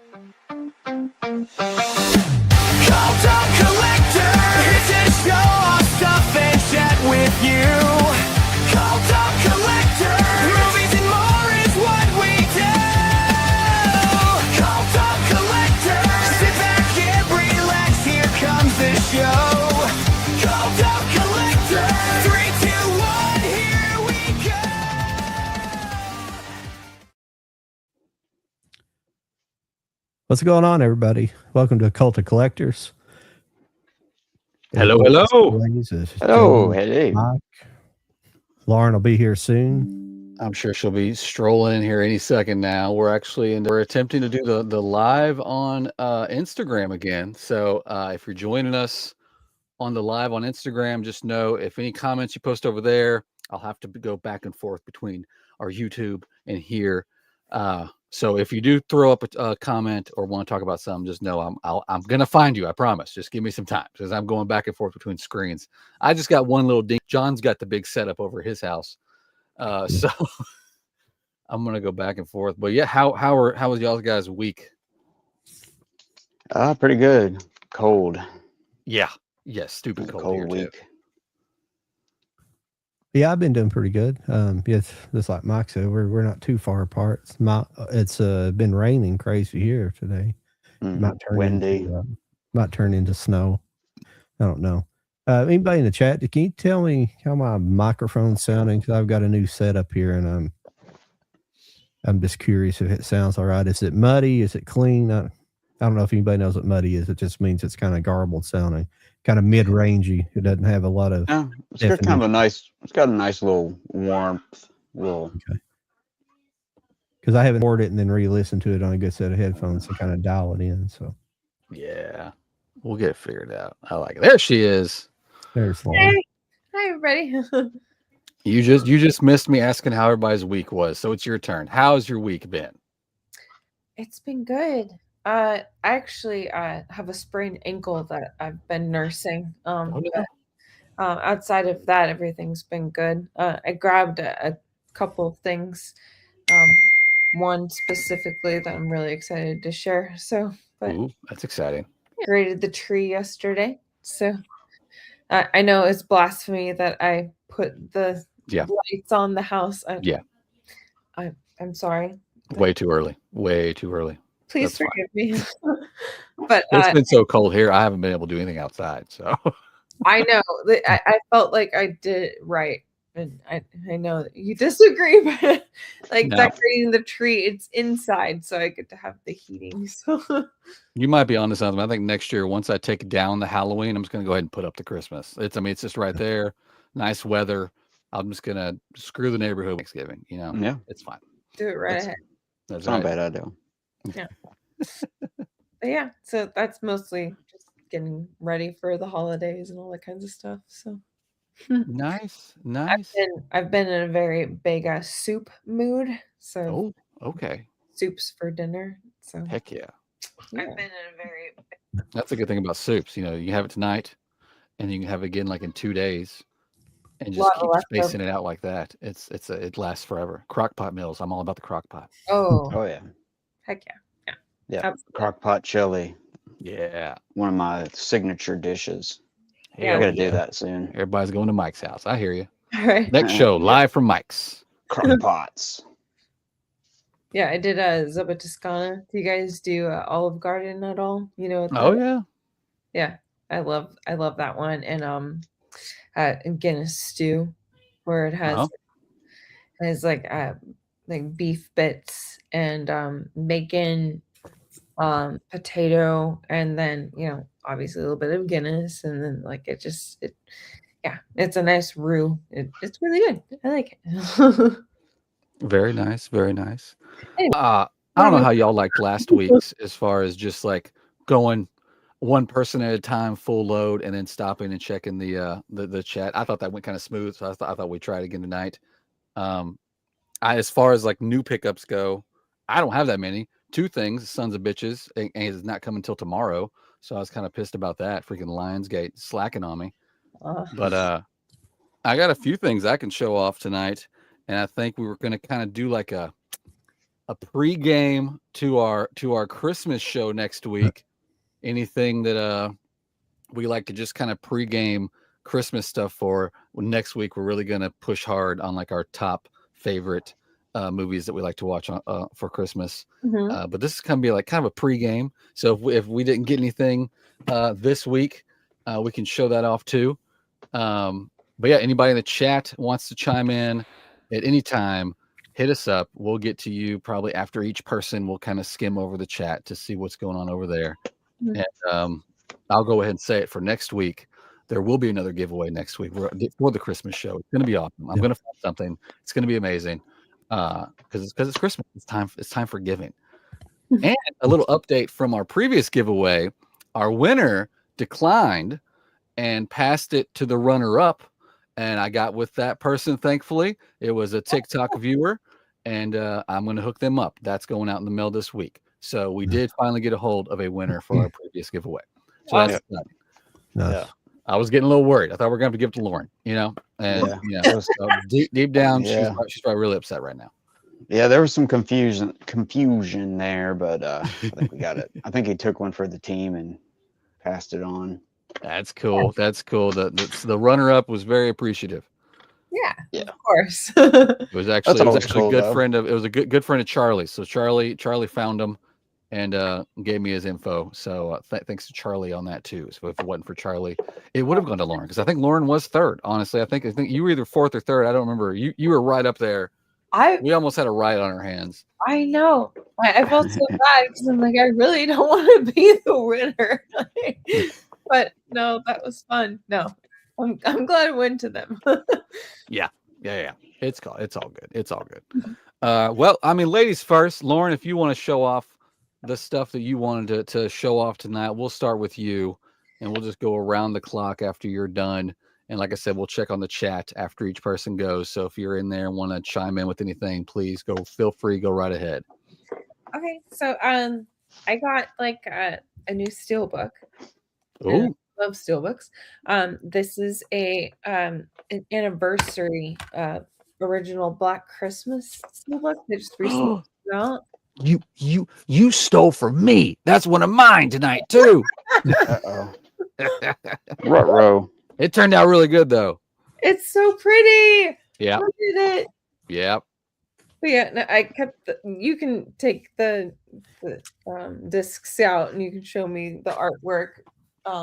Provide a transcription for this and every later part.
Called Up Collector, here to show off stuff and chat with you. Called Up Collector, movies and more is what we do. Called Up Collector, sit back and relax, here comes the show. Called Up Collector, 3, 2, 1, here we go. What's going on, everybody? Welcome to Cult of Collectors. Hello. Hello, hey. Mike. Lauren will be here soon. I'm sure she'll be strolling in here any second now. We're attempting to do the live on Instagram again. So if you're joining us on the live on Instagram, just know if any comments you post over there, I'll have to go back and forth between our YouTube and here. So if you do throw up a comment or want to talk about something, just know I'm gonna find you. I promise. Just give me some time because I'm going back and forth between screens. I just got one little ding. John's got the big setup over his house, so I'm gonna go back and forth. But yeah, how was y'all guys' week? Pretty good. Cold. Yeah, stupid cold here week. too. Yeah, I've been doing pretty good. Yes, just like Mike said, we're not too far apart. It's been raining crazy here today. Windy. Might turn into snow. I don't know. Anybody in the chat? Can you tell me how my microphone's sounding? Because I've got a new setup here, and I'm just curious if it sounds all right. Is it muddy? Is it clean? I don't know if anybody knows what muddy is. It just means it's kind of garbled sounding, kind of mid-rangey. It doesn't have a lot of. Yeah, it's got kind of a nice. It's got a nice little warmth. Okay. Because I haven't recorded it and then re-listened to it on a good set of headphones to kind of dial it in. So. Yeah, we'll get it figured out. I like it. There she is. There's Lauren. Hey. Hi, everybody. You just missed me asking how everybody's week was, so it's your turn. How's your week been? It's been good. I actually have a sprained ankle that I've been nursing. Outside of that, everything's been good. I grabbed a couple of things. One specifically that I'm really excited to share. Ooh, that's exciting. I graded the tree yesterday. So I know it's blasphemy that I put the lights on the house. I'm sorry. Way too early. Please That's forgive me. But it's been so cold here. I haven't been able to do anything outside. So I know that I felt like I did it right. And I know that you disagree, but decorating the tree, it's inside, so I get to have the heating. So you might be onto something. I think next year, once I take down the Halloween, I'm just gonna go ahead and put up the Christmas. It's just right there. Nice weather. I'm just gonna screw the neighborhood with Thanksgiving. Yeah, it's fine. Do it right ahead. That's not right. a bad idea. Yeah. But yeah, so that's mostly just getting ready for the holidays and all that kinds of stuff. So nice. I've been in a very big soup mood. So okay. Soups for dinner. So heck yeah. I've been in a very. That's a good thing about soups. You have it tonight, and you can have it again like in 2 days, and just keep spacing it out like that. It lasts forever. Crock-pot meals. I'm all about the crock-pot. Oh yeah. Heck yeah. Yeah. Crock-pot chili. Yeah. One of my signature dishes. Yeah. I gotta do that soon. Everybody's going to Mike's house. I hear you. All right. Next show, live from Mike's. Crock-pots. Yeah, I did Zuppa Toscana. Do you guys do Olive Garden at all? Yeah. Yeah, I love that one. And Guinness stew, where it has like beef bits and bacon, potato, and then obviously a little bit of Guinness, and then it's a nice roux. It's really good. I like it. Very nice. I don't know how y'all liked last week's as far as just like going one person at a time, full load, and then stopping and checking the chat. I thought that went kind of smooth, so I thought we'd try it again tonight. As far as like new pickups go, I don't have that many. 2 things, sons of bitches, and it's not coming until tomorrow. So I was kind of pissed about that. Freaking Lionsgate slacking on me. But I got a few things I can show off tonight, and I think we were going to kind of do like a pregame to our Christmas show next week. Anything that we like to just kind of pregame Christmas stuff for. Next week we're really going to push hard on like our top favorite movies that we like to watch for Christmas. But this is going to be like kind of a pregame. So if we didn't get anything this week, we can show that off too. But yeah, anybody in the chat wants to chime in at any time, hit us up. We'll get to you probably after each person. We'll kind of skim over the chat to see what's going on over there. And I'll go ahead and say it for next week. There will be another giveaway next week for the Christmas show. It's going to be awesome. I'm going to find something. It's going to be amazing because it's Christmas. It's time for giving. And a little update from our previous giveaway. Our winner declined and passed it to the runner-up, and I got with that person. Thankfully, it was a TikTok viewer, and I'm going to hook them up. That's going out in the mail this week. So we did finally get a hold of a winner for our previous giveaway. So that's exciting. Nice. I was getting a little worried. I thought we were going to have to give it to Lauren, and so deep down, she's probably really upset right now. Yeah, there was some confusion there, but I think we got it. I think he took one for the team and passed it on. That's cool. That's cool. The runner-up was very appreciative. Yeah, of course. It was actually cool, a good friend of. It was a good friend of Charlie. So Charlie found him and gave me his info. So thanks to Charlie on that too. So if it wasn't for Charlie, it would have gone to Lauren because I think Lauren was third. Honestly, I think you were either fourth or third. I don't remember. You were right up there. We almost had a riot on our hands. I know. I felt so bad because I'm like, I really don't want to be the winner. But no, that was fun. No, I'm glad I went to them. Yeah. It's all good. It's all good. Well, I mean, ladies first. Lauren, if you want to show off the stuff that you wanted to show off tonight, we'll start with you, and we'll just go around the clock after you're done. And like I said, we'll check on the chat after each person goes. So if you're in there and want to chime in with anything, please feel free, go right ahead. Okay, so I got like a new steelbook. Oh, love steelbooks. This is an anniversary original Black Christmas steelbook that just recently came out. You stole from me. That's one of mine tonight too. Uh-oh. Ruh-roh. It turned out really good though. It's so pretty. Yeah. Look at it. Yep. But yeah, no, I kept. You can take the discs out, and you can show me the artwork.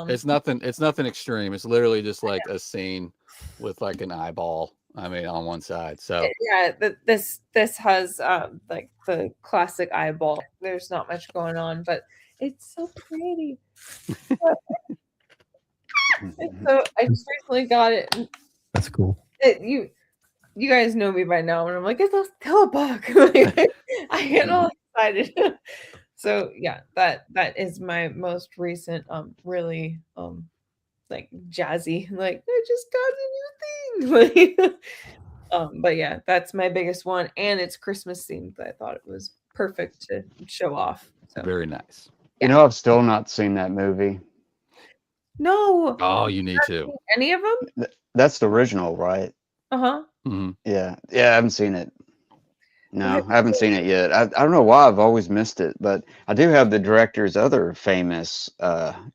It's nothing extreme. It's literally just like a scene with like an eyeball. I mean, on one side. So yeah, this has like the classic eyeball. There's not much going on, but it's so pretty. So I just recently got it. That's cool. You guys know me by now, and I'm like, it's a steelbook. I get all excited. So yeah, that is my most recent really like jazzy, like I just got a new thing. But yeah, that's my biggest one, and it's Christmas themed. I thought it was perfect to show off. So very nice. You know, I've still not seen that movie. no. Oh, you need to. Any of them? That's the original, right? Uh-huh. Mm-hmm. Yeah, I haven't seen it. No, I haven't seen it yet. I don't know why I've always missed it, but I do have the director's other famous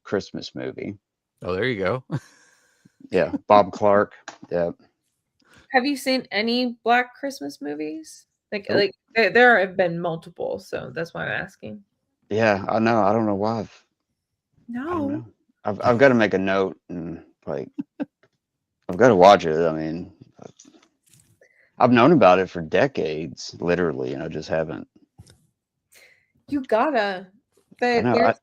Christmas movie. Oh, there you go. Yeah, Bob Clark. Yeah. Have you seen any Black Christmas movies? Nope. Like there have been multiple, so that's why I'm asking. Yeah, I know. I don't know why. I don't No. know. I've got to make a note and like I've got to watch it. I mean, I've known about it for decades, literally, and I just haven't. You gotta. There's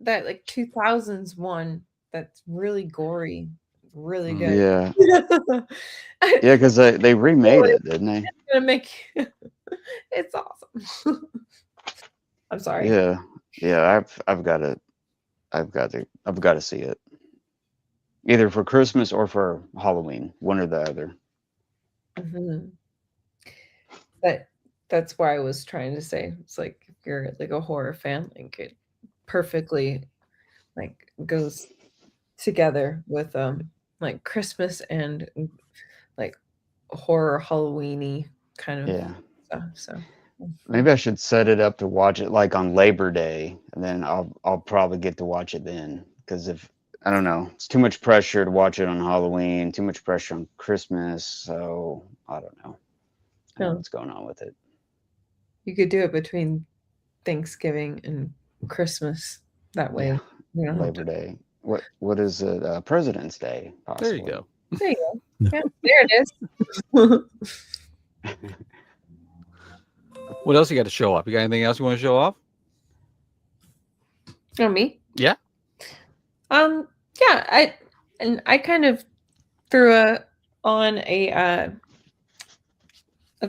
that like 2000s one that's really gory, really good. Yeah, yeah, because they remade it, didn't they? It's gonna make it's awesome. I'm sorry. Yeah. I've got to see it, either for Christmas or for Halloween, one or the other. Mm-hmm. But that's why I was trying to say it's like if you're like a horror fan, like it perfectly like goes together with like Christmas and like horror Halloweeny kind of stuff. So Maybe I should set it up to watch it like on Labor Day, and then I'll probably get to watch it then. Because if I don't know, it's too much pressure to watch it on Halloween, too much pressure on Christmas. So I don't know. I don't know No. what's going on with it. You could do it between Thanksgiving and Christmas. That way, Yeah, you don't have Labor to. Day. What is it? President's Day. Possibly. There you go. There you go. No. Yeah, there it is. What else you got to show off? You got anything else you want to show off? Oh, me? Yeah. Yeah, I kind of threw on a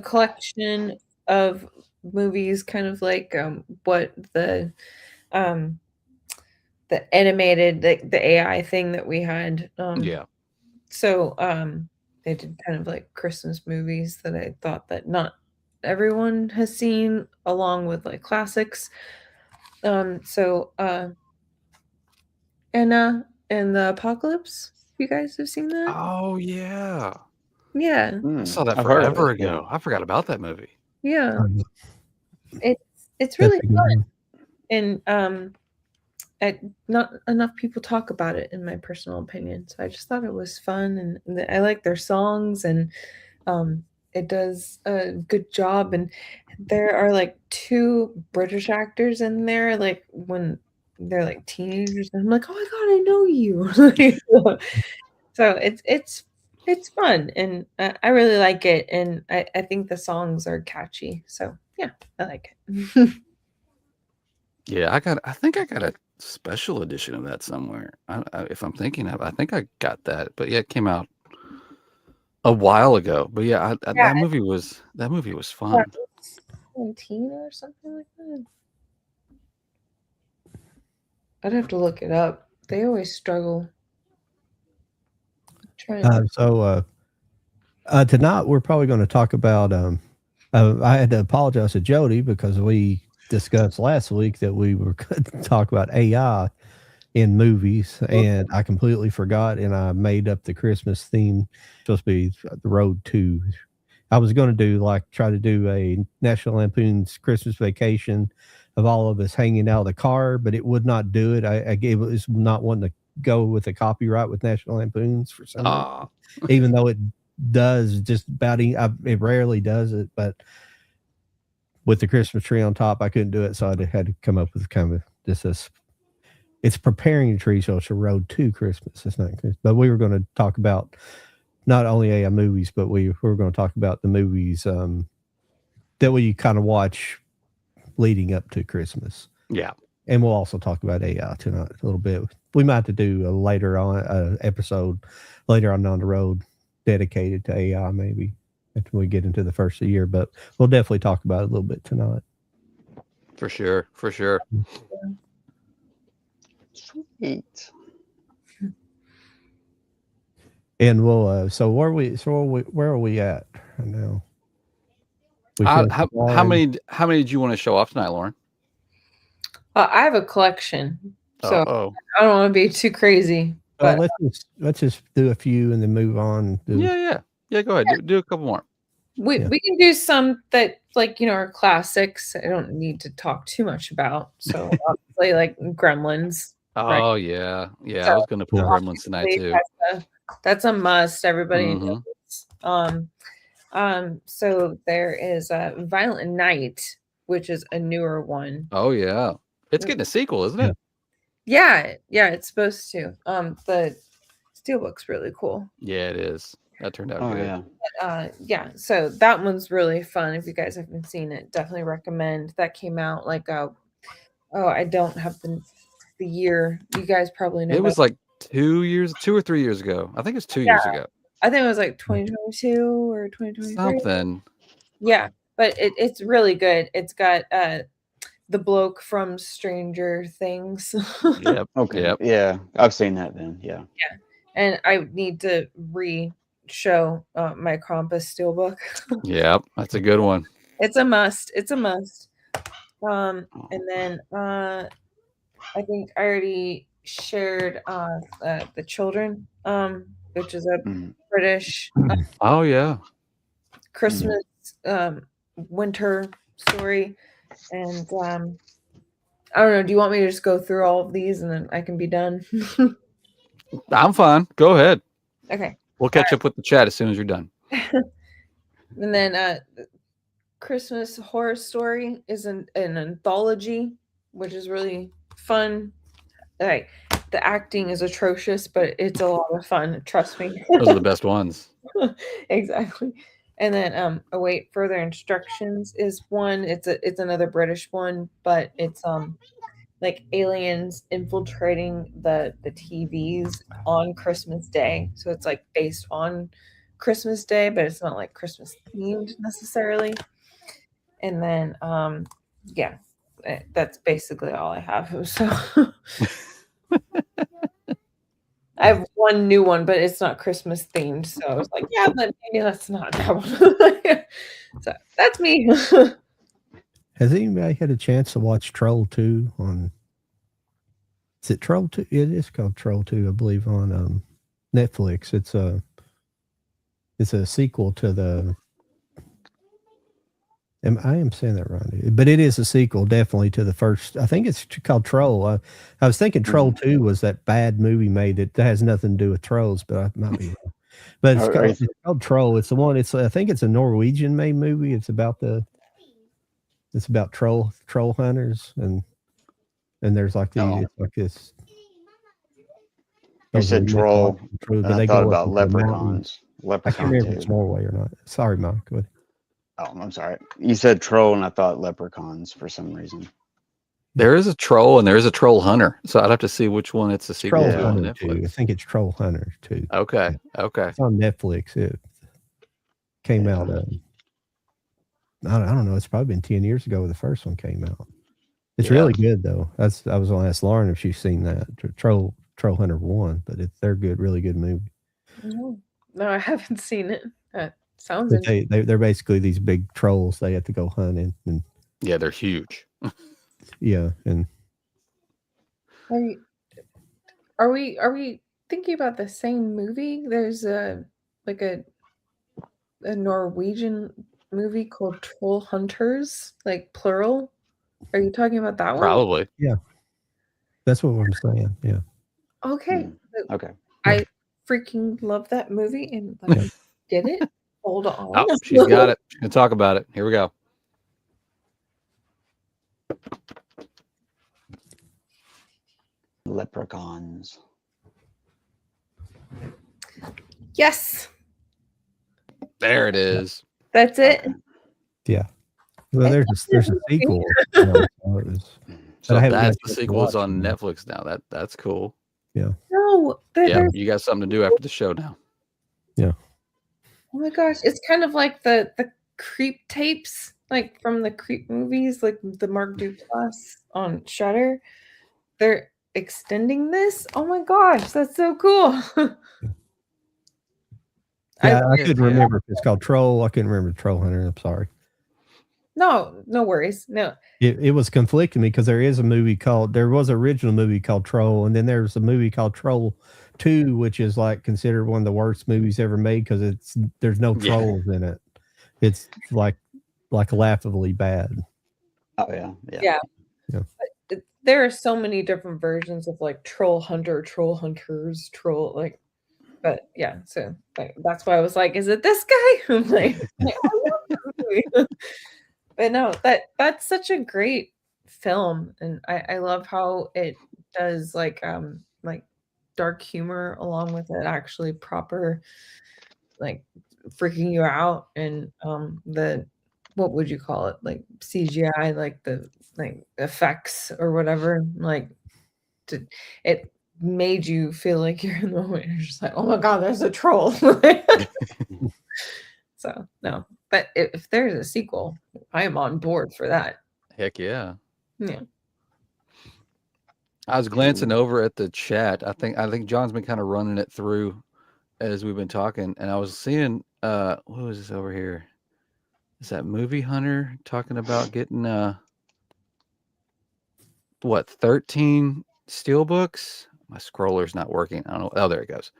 collection of movies, kind of like what the animated the AI thing that we had. Yeah. So they did kind of like Christmas movies that I thought that not everyone has seen, along with like classics. So and the Apocalypse. You guys have seen that? Oh yeah. Yeah, I saw that I've heard of forever it, yeah. ago. I forgot about that movie. yeah. Um, It's really that's a good fun, one. and not enough people talk about it, in my personal opinion. So I just thought it was fun, and I like their songs, and it does a good job. And there are like 2 British actors in there, like when they're like teenagers, and I'm like, oh my god, I know you. So it's fun, and I really like it, and I think the songs are catchy. So yeah, I like it. Yeah, I think I got a special edition of that somewhere. If I'm thinking of, I think I got that. But yeah, it came out a while ago. But yeah, Yeah, that movie was fun. 17 or something like that. I'd have to look it up. They always struggle. So tonight we're probably going to talk about. I had to apologize to Jody because we discussed last week that we were going to talk about AI in movies, and I completely forgot, and I made up the Christmas theme. Supposed to be the Road to. I was going to try to do a National Lampoon's Christmas Vacation of all of us hanging out of the car, but it would not do it. I gave it was not wanting to go with the copyright with National Lampoon's for some reason, Ah, even though it does just about it rarely does it, but with the Christmas tree on top, I couldn't do it, so I had to come up with kind of just this. It's preparing the tree, so it's a road to Christmas. It's not Christmas, but we were going to talk about not only AI movies, but we were going to talk about the movies that we kind of watch leading up to Christmas. yeah. And we'll also talk about AI tonight a little bit. We might have to do a later on episode later on down the road dedicated to AI, maybe after we get into the first of the year. But we'll definitely talk about it a little bit tonight. For sure. For sure. Sweet. And we'll where are we at right now? We How finished how Lauren. many did you want to show off tonight, Lauren? I have a collection, so Oh. I don't want to be too crazy. But Let's just do a few and then move on. Yeah. Go ahead. Do a couple more. we can do some that are classics. I don't need to talk too much about. So obviously, like Gremlins. Right. Oh yeah. I So, was going to pull Gremlins tonight too. That's a must. Everybody Mhm. knows. So there is Violent Night, which is a newer one. Oh yeah. It's getting a sequel, isn't it? Yeah, it's supposed to. The steelbook's really cool. Yeah, it is. That turned out Oh good. yeah. So that one's really fun. If you guys haven't seen it, definitely recommend. That came out I don't have the year. You guys probably know. It was like 2 or 3 years ago. I think it's 2 years ago. I think it was like 2022 or 2023. Something. Yeah, but it's really good. It's got the bloke from Stranger Things. Yep. Okay. Yep. Yeah, I've seen that then. Yeah. And I need to show my Krampus steelbook. Yep. That's a good one. It's a must. And then I think I already shared The Children, which is a British Oh yeah. Christmas winter story. And I don't know. Do you want me to just go through all of these and then I can be done? I'm fine. Go ahead. Okay. We'll catch up with the chat as soon as you're done. And then Christmas Horror Story is an anthology, which is really fun. Like the acting is atrocious, but it's a lot of fun. Trust me. Those are the best ones. Exactly. And then await further instructions is one. It's another British one, but it's like aliens infiltrating the TVs on Christmas Day. So it's like based on Christmas Day, but it's not like Christmas themed necessarily. And then yeah, that's basically all I have. So I have one new one, but it's not Christmas themed. So I was like, yeah, but maybe that's not that one. So that's me. Has anybody had a chance to watch Troll 2 on? Is it Troll 2? It is called Troll 2, I believe, on Netflix. It's a sequel to the. I am saying that wrong, but it is a sequel, definitely, to the first. I think it's called Troll. I was thinking Troll 2 was that bad movie made that has nothing to do with trolls, but I might be wrong. But it's called Troll. It's the one. I think it's a Norwegian made movie. It's about troll hunters and there's like it's like this. You said troll. But I they thought go about up into the leprechauns. I can't remember if it's Norway or not. Sorry, Mike. Go ahead. Oh, I'm sorry. You said troll, and I thought leprechauns for some reason. There is a troll and there is a troll hunter. So I'd have to see which one it's a sequel Troll to on Hunter 2. I Netflix. think it's Troll Hunter 2. Okay. Okay. It's on Netflix. It came out. I don't know. It's probably been 10 years ago when the first one came out. It's really good though. I was going to ask Lauren if she's seen that Troll Hunter 1, but they're good, really good movie. No, I haven't seen it. That sounds. They're basically these big trolls. They have to go hunting and Yeah, they're huge. yeah, and Are we thinking about the same movie? There's a Norwegian movie called Troll Hunters, like plural. Are you talking about that one? Probably. yeah, that's what I'm saying. Yeah, Okay. Okay. I freaking love that movie and let me get it. Hold on. Oh, she's got it. She's gonna talk about it. Here we go. Leprechauns. Yes, There it is. that's it. yeah. Well, there's a sequel. So I haven't that's had a the chance to sequel is watch on it. Netflix now. That's cool. No, Yeah, there's you got something to do after the show now. Yeah. oh my gosh, it's kind of like the creep tapes, like from the creep movies, like the Mark Duplass on Shudder. They're extending this. Oh my gosh, that's so cool. Yeah, I couldn't remember if it's called Troll. I couldn't remember Troll Hunter. I'm sorry. No worries. No. It was conflicting me because there was an original movie called Troll, and then there's a movie called Troll 2, which is like considered one of the worst movies ever made because there's no trolls in it. It's like laughably bad. Oh yeah. There are so many different versions of like Troll Hunter, Troll Hunters, Troll like, but yeah. So like, that's why I was like, is it this guy? I'm like, I love this movie. But no, that's such a great film, and I love how it does like dark humor along with it actually proper like freaking you out and the what would you call it, like CGI, like the like effects or whatever, like it made you feel like you're in the moment. You're just like, oh my god, there's a troll. So no, but if there's a sequel, I am on board for that. Heck yeah. Yeah. I was glancing over at the chat. I think John's been kind of running it through as we've been talking, and I was seeing what was this over here? Is that Movie Hunter talking about getting 13 steelbooks? My scroller's not working. I don't know. Oh, there it goes.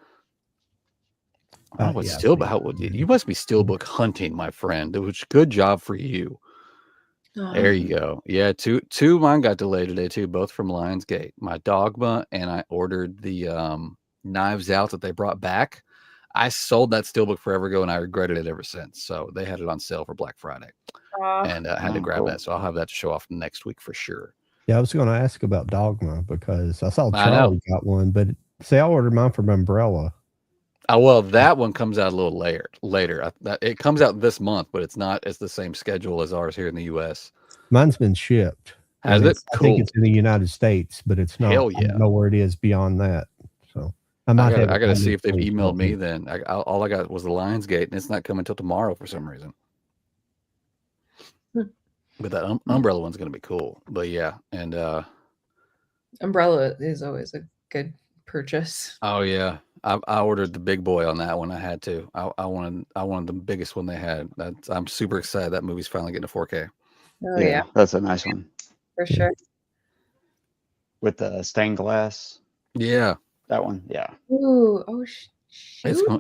I don't know what steelbook. You must be steelbook hunting, my friend. Which good job for you. There you go. Yeah, two of mine got delayed today too, both from Lionsgate. My Dogma, and I ordered the Knives Out that they brought back. I sold that steelbook forever ago, and I regretted it ever since. So they had it on sale for Black Friday, and I had to grab cool. that. So I'll have that to show off next week for sure. Yeah, I was going to ask about Dogma because I saw I know. Charlie got one, but see, I ordered mine from Umbrella. Oh, well, that one comes out a little later. It comes out this month, but it's not as the same schedule as ours here in the U.S. Mine's been shipped. Has and it? I think Cool. it's in the United States, but it's not. Hell I yeah. don't know where it is beyond that. So I might have. I got to see if they've it emailed me then. All I got was the Lionsgate, and it's not coming until tomorrow for some reason. But that Umbrella one's going to be cool. But yeah, and Umbrella is always a good purchase. oh yeah, I ordered the big boy on that one. I had to. I wanted the biggest one they had. I'm super excited. That movie's finally getting a 4K. Oh yeah, that's a nice one for sure. with the stained glass. Yeah, That one, yeah. Ooh, oh shoot.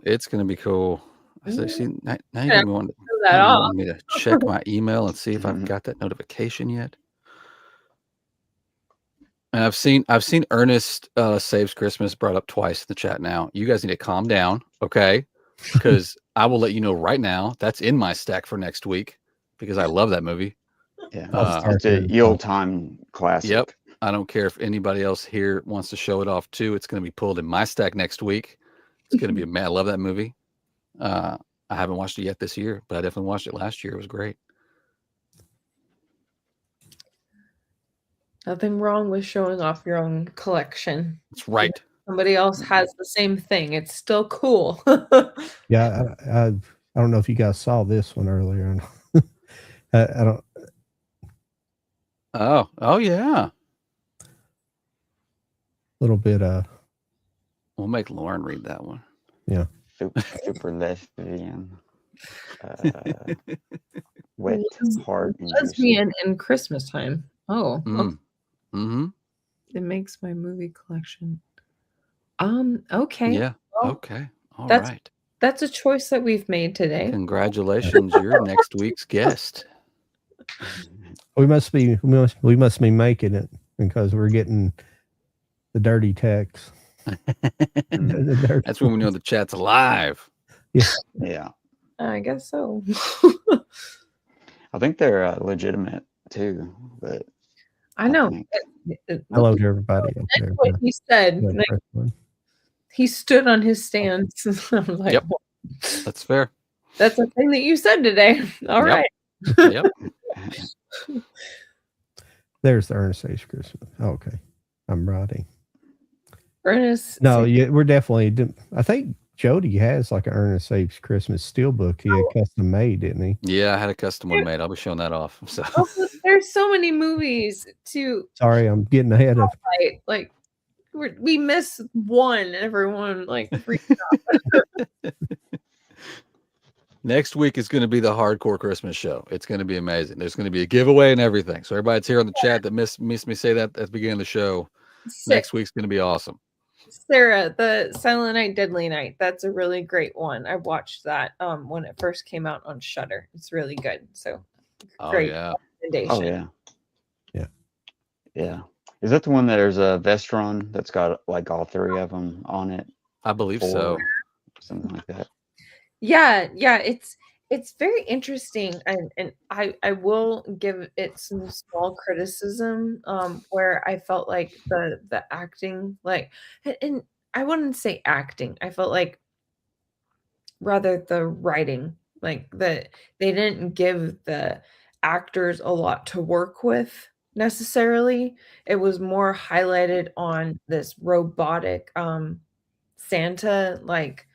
it's going to be cool. I said, see, now you Yeah, got me wanting that off. want me to check my email and see if I've got that notification yet. And I've seen Ernest Saves Christmas brought up twice in the chat now. You guys need to calm down, okay? Because I will let you know right now that's in my stack for next week because I love that movie. Yeah, start it's a there. ye old time classic. Yep. I don't care if anybody else here wants to show it off too. It's going to be pulled in my stack next week. It's going to be I love that movie. I haven't watched it yet this year, but I definitely watched it last year. It was great. Nothing wrong with showing off your own collection. That's right. Somebody else has the same thing. It's still cool. Yeah, I don't know if you guys saw this one earlier. I don't. Oh yeah. Little bit. We'll make Lauren read that one. Yeah. Super lesbian. Wet heart. Lesbian in Christmas time. Oh, okay. Mm-hmm. It makes my movie collection. Okay. Yeah. Well, Okay. All that's- right. That's a choice that we've made today. Congratulations, you're next week's guest. We must be making it because we're getting the dirty text. That's when we know the chat's alive. Yeah, I guess so. I think they're legitimate too. But I know. think- Hello to everybody out That's there. what he said. Yeah, Like, press one. he stood on his stance. I was like, Yep. well, That's fair. that's a thing that you said today. All Yep. right. Yep. There's the Ernest Saves Christmas. Okay, I'm writing. Ernest. No, yeah, we're definitely. I think Jody has like an Ernest Saves Christmas steelbook. He had custom made, didn't he? Yeah, I had a custom one made. I'll be showing that off. So Also, there's so many movies to Sorry, I'm getting ahead of. highlight. Like we miss one. Everyone like freaks out. next week is going to be the hardcore Christmas show. It's going to be amazing. There's going to be a giveaway and everything. So everybody that's here on the chat that missed me say that at the beginning of the show, next week's going to be awesome. Sarah, the Silent Night, Deadly Night. That's a really great one. I watched that when it first came out on Shudder. It's really good. So great Oh yeah. recommendation. Yeah. Is that the one that there's a Vestron that's got like all three of them on it? I believe so. Something like that. Yeah, it's very interesting, and I will give it some small criticism where I felt like the acting, like, and I wouldn't say acting, I felt like rather the writing, like that they didn't give the actors a lot to work with necessarily. It was more highlighted on this robotic Santa like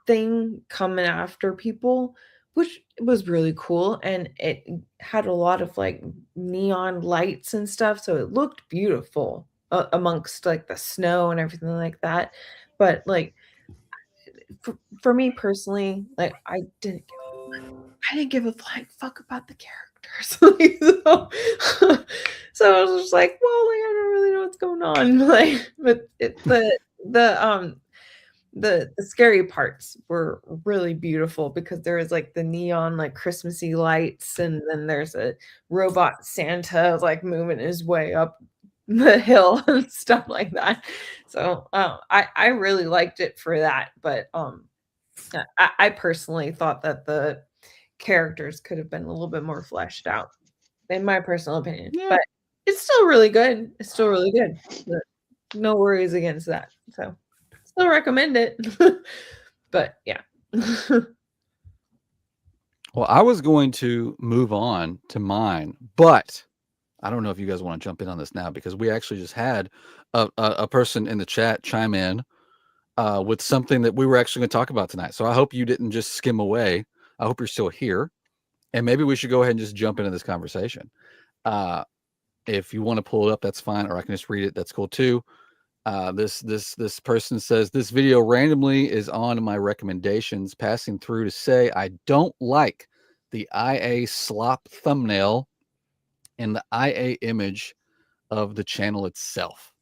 thing coming after people, which was really cool, and it had a lot of like neon lights and stuff, so it looked beautiful amongst like the snow and everything like that. But like for me personally, like I didn't give a flying fuck about the characters. So I was just like, well, like I don't really know what's going on. Like, but the scary parts were really beautiful because there is like the neon like Christmassy lights, and then there's a robot Santa like moving his way up the hill and stuff like that. So I really liked it for that, but I personally thought that the characters could have been a little bit more fleshed out, in my personal opinion. Yeah. But it's still really good. It's still really good. But no worries against that. So still recommend it. But yeah. Well, I was going to move on to mine, but I don't know if you guys want to jump in on this now, because we actually just had a person in the chat chime in with something that we were actually going to talk about tonight. So I hope you didn't just skim away. I hope you're still here, and maybe we should go ahead and just jump into this conversation. If you want to pull it up, that's fine, or I can just read it. That's cool too. This person says, this video randomly is on my recommendations, passing through to say I don't like the IA slop thumbnail and the IA image of the channel itself.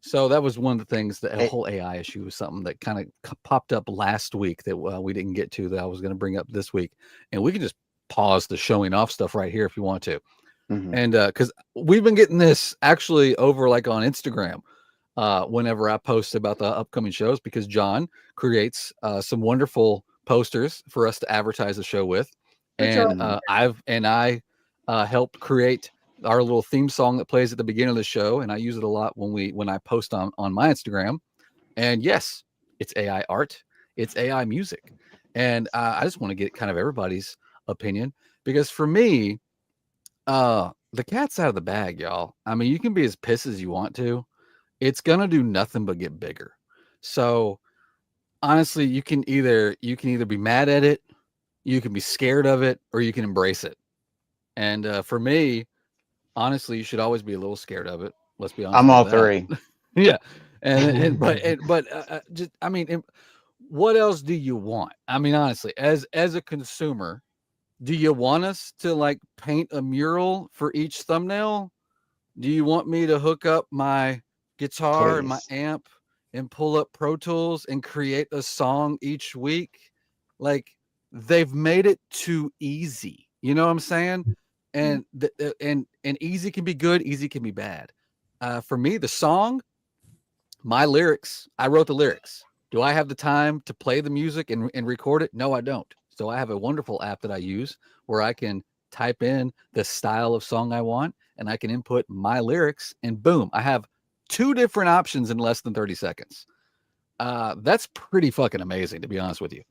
So that was one of the things, that whole AI issue was something that kind of popped up last week that we didn't get to, that I was going to bring up this week. And we can just pause the showing off stuff right here if you want to. And because we've been getting this actually over like on Instagram whenever I post about the upcoming shows, because John creates some wonderful posters for us to advertise the show with. And I helped create our little theme song that plays at the beginning of the show, and I use it a lot when I post on my Instagram. And yes, it's AI art, it's AI music, and I just want to get kind of everybody's opinion, because for me, the cat's out of the bag, y'all. I mean, you can be as pissed as you want to, it's gonna do nothing but get bigger. So honestly, you can either be mad at it, you can be scared of it, or you can embrace it. And for me, honestly, you should always be a little scared of it. Let's be honest. I'm all three. Yeah. But just, I mean, what else do you want? I mean, honestly, as a consumer, do you want us to like paint a mural for each thumbnail? Do you want me to hook up my guitar and my amp and pull up Pro Tools and create a song each week? Like, they've made it too easy. You know what I'm saying? And and easy can be good, easy can be bad. For me, the song, my lyrics, I wrote the lyrics. Do I have the time to play the music and record it? No, I don't. So I have a wonderful app that I use where I can type in the style of song I want, and I can input my lyrics, and boom, I have 2 different options in less than 30 seconds. That's pretty fucking amazing, to be honest with you.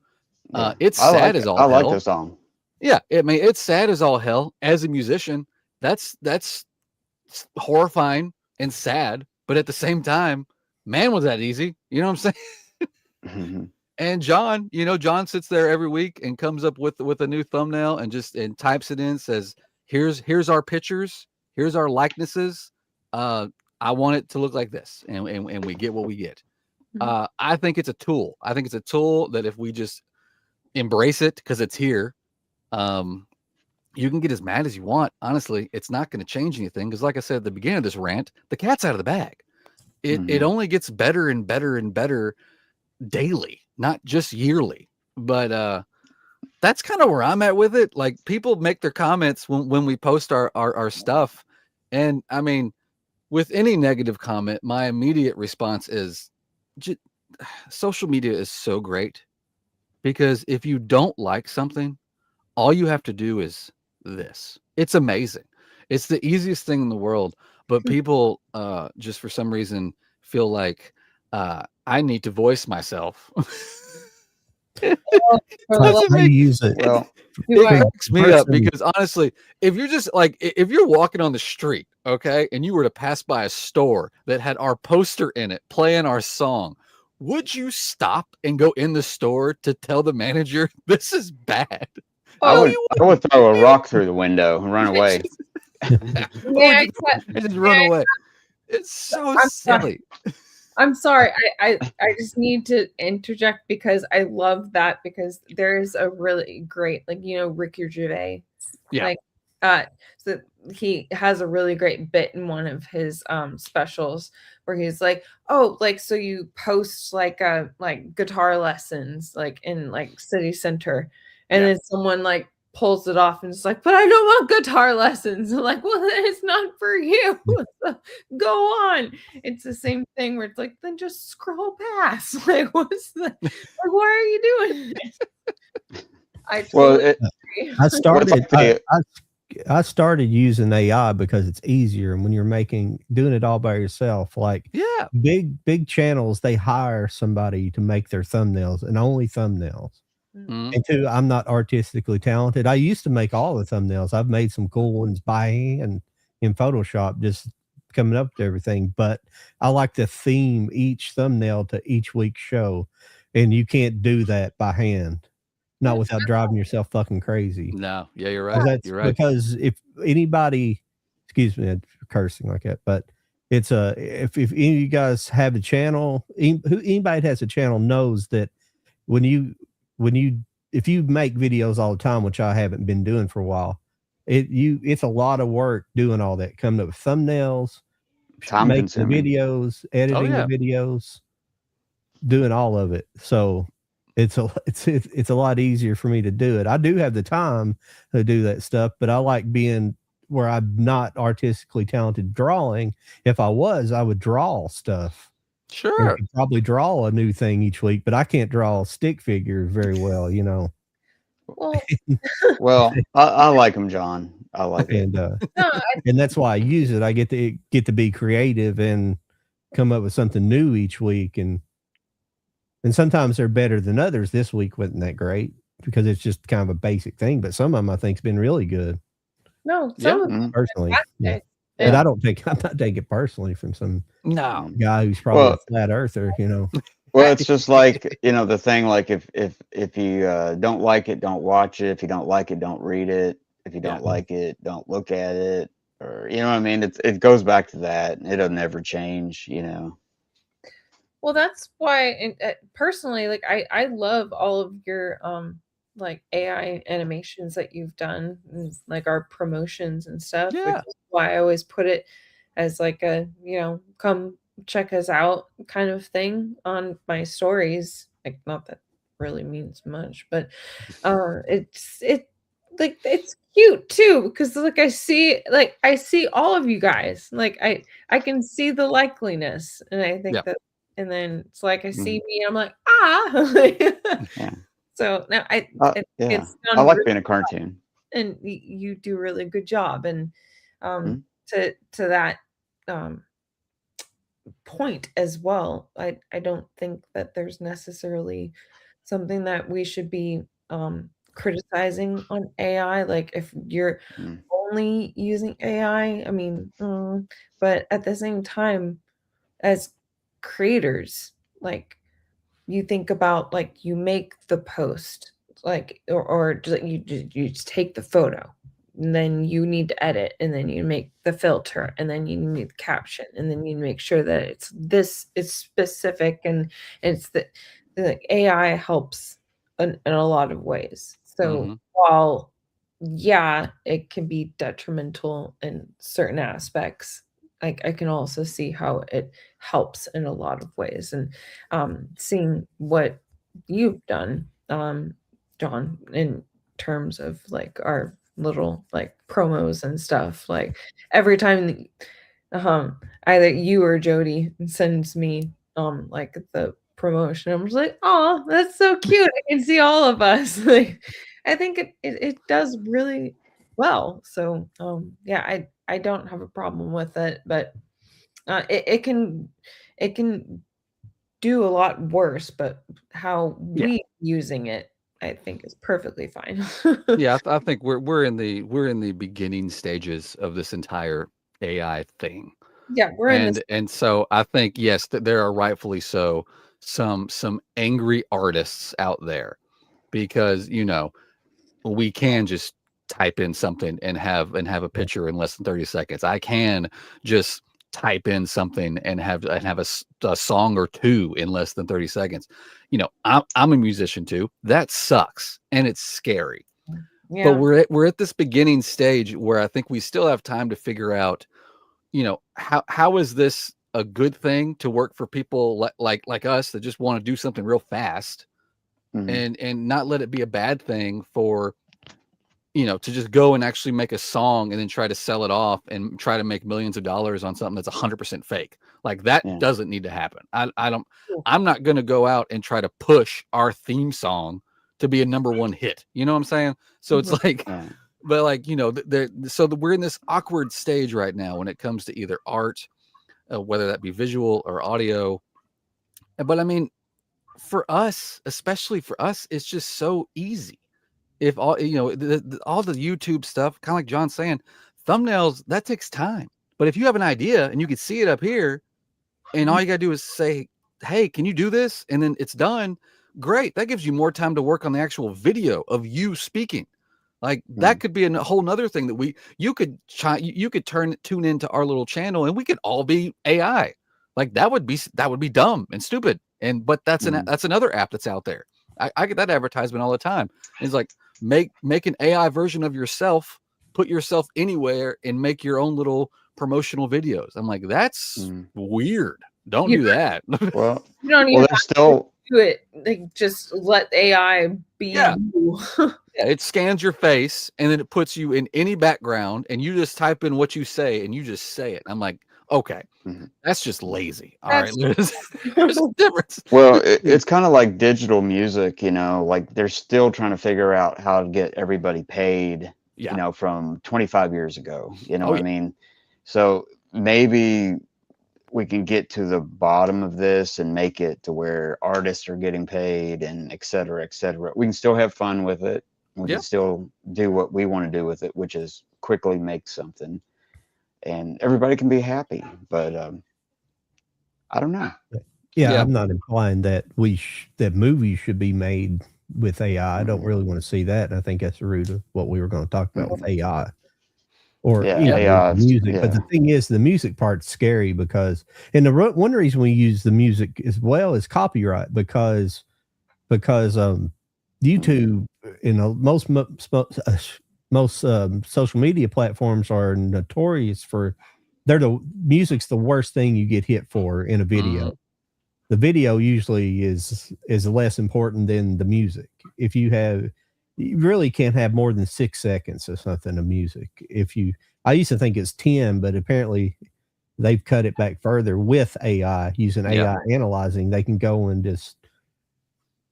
It's sad as all hell. I like the song. Yeah, I mean, it's sad as all hell. As a musician, that's horrifying and sad, but at the same time, man, was that easy? You know what I'm saying? And John, John sits there every week and comes up with a new thumbnail and types it in, says, here's our pictures, here's our likenesses. I want it to look like this, and we get what we get. I think it's a tool. I think it's a tool that if we just embrace it because it's here, you can get as mad as you want. Honestly, it's not going to change anything, because like I said at the beginning of this rant, the cat's out of the bag. It only gets better and better and better daily, not just yearly. But that's kind of where I'm at with it. Like, people make their comments when we post our stuff, and I mean, with any negative comment, my immediate response is, social media is so great, because if you don't like something, all you have to do is this. It's amazing. It's the easiest thing in the world, but people just for some reason feel like I need to voice myself. I use it. Well, It cracks me up, because honestly, if you're just like, if you're walking on the street, okay, and you were to pass by a store that had our poster in it playing our song, would you stop and go in the store to tell the manager this is bad? I would throw a rock through the window and run away. Just run away. It's so silly. I'm sorry. I just need to interject, because I love that, because there's a really great, like, Ricky Gervais. Yeah. Like, so he has a really great bit in one of his specials where he's like, oh, like, so you post like guitar lessons like in like city center, and Yeah. then someone like pulls it off and it's like, but I don't want guitar lessons. I'm like, well, then it's not for you. So go on. It's the same thing where it's like, then just scroll past. Like, what's the like, why are you doing this? I Well, totally it, agree. I started. What's the- I started using AI because it's easier, and when you're doing it all by yourself, like Yeah. big channels, they hire somebody to make their thumbnails and only thumbnails. Mhm. And two, I'm not artistically talented. I used to make all the thumbnails. I've made some cool ones by hand in Photoshop, just coming up to everything. But I like to theme each thumbnail to each week's show, and you can't do that by hand, not without driving yourself fucking crazy. No. Yeah, you're 'Cause right. that's You're right. because if anybody, excuse me for cursing like that, but it's if any of you guys have a channel, anybody that has a channel knows that when you if you make videos all the time, which I haven't been doing for a while, it's a lot of work doing all that, coming up with thumbnails, Time making consuming. videos, editing yeah. the videos, doing all of it. So it's a lot easier for me to do it. I do have the time to do that stuff, but I like being where I'm not artistically talented drawing. If I was, I would draw stuff. And I Sure. could probably draw a new thing each week, but I can't draw stick figures very well, you know. Well, Well, I like them, John. I like it. And no, and that's why I use it. I get to be creative and come up with something new each week, and sometimes they're better than others. This week wasn't that great because it's just kind of a basic thing, but some of them I think's been really good no, Yeah. some of Mhm. personally. Yeah. fantastic. But And I'm not taking it personally from some No. guy who's probably Well- a flat earther, you know. Well, it's just like, the thing, like if you don't like it, don't watch it. If you don't like it, don't read it. If you don't Yeah. like it, don't look at it. Or, you know what I mean? It goes back to that. It'll never change, well, that's why personally, like I love all of your like AI animations that you've done, and, like our promotions and stuff, which Yeah. is why I always put it as like a, come check us out kind of thing on my stories. Like, not that really means much, but it like it's cute too, because like I see all of you guys. Like I can see the likeliness, and I think Yeah. that, and then it's like I see Mhm. me, I'm like, ah. Yeah. So now Yeah. it's I done like really being a cartoon. and you do a really good job. And Mhm. to that um point as well, I don't think that there's necessarily something that we should be criticizing on AI. Like, if you're Mm. only using AI, I mean, but at the same time, as creators, like, you think about, like, you make the post, like, or just, you just take the photo, and then you need to edit, and then you make the filter, and then you need the caption, and then you make sure that it's specific, and it's the AI helps in a lot of ways. So Mhm. while, yeah, it can be detrimental in certain aspects, I can also see how it helps in a lot of ways. And seeing what you've done, John, in terms of like our little like promos and stuff, like every time either you or Jody sends me like the promotion, I'm just like, oh, that's so cute. I can see all of us. Like, I think it does really well. So yeah, I don't have a problem with it, but it can do a lot worse, but how Yeah. we using it, I think, is perfectly fine. Yeah. I think we're in the beginning stages of this entire AI thing. Yeah, we're in this. And so I think, yes, that there are rightfully so some angry artists out there, because we can just type in something and have a picture in less than 30 seconds. I can just type in something and have a song or two in less than 30 seconds. I'm a musician too. That sucks and it's scary. Yeah. But we're at this beginning stage where I think we still have time to figure out, how is this a good thing to work for people like us that just want to do something real fast, Mhm. and not let it be a bad thing for, to just go and actually make a song and then try to sell it off and try to make millions of dollars on something that's 100% fake. Like that Yeah. doesn't need to happen. I don't, Cool. I'm not going to go out and try to push our theme song to be a #1 hit. You know what I'm saying? So it's Mhm. like, Yeah. but like, we're in this awkward stage right now when it comes to either art, whether that be visual or audio. But I mean, for us, especially for us, it's just so easy. If all, all the YouTube stuff, kind of like John's saying, thumbnails, that takes time. But if you have an idea and you can see it up here, and all you got to do is say, hey, can you do this? And then it's done. Great. That gives you more time to work on the actual video of you speaking. Like that Mhm. could be a whole nother thing that you could tune into our little channel and we could all be AI. Like that would be dumb and stupid. But Mhm. that's another app that's out there. I get that advertisement all the time. It's like make an AI version of yourself, put yourself anywhere and make your own little promotional videos. I'm like, that's Mhm. weird. Don't You do that. Well, you don't even well, have there's to still do it. Like just let AI be Yeah. you. Yeah, it scans your face and then it puts you in any background and you just type in what you say and you just say it. I'm like, okay, Mhm. that's just lazy. All right. That's There's a difference. Well, it's kind of like digital music, like they're still trying to figure out how to get everybody paid, Yeah. from 25 years ago. You know Oh what yeah. I mean? So maybe we can get to the bottom of this and make it to where artists are getting paid and et cetera, et cetera. We can still have fun with it. We Yeah. can still do what we want to do with it, which is quickly make something, and everybody can be happy. But I don't know. Yeah, Yeah. I'm not implying that that movies should be made with AI. I don't Mhm. really want to see that. And I think that's the root of what we were going to talk about with Mhm. AI or Yeah, Yeah. the AI. music. But the Yeah. thing is, the music part's scary because, and one reason we use the music as well is copyright because YouTube, most social media platforms are notorious for the music's the worst thing you get hit for in a video. Mhm. The video usually is less important than the music. If you really can't have more than 6 seconds or something of music. I used to think it's 10, but apparently they've cut it back further with AI. Using Yeah. AI analyzing, they can go and just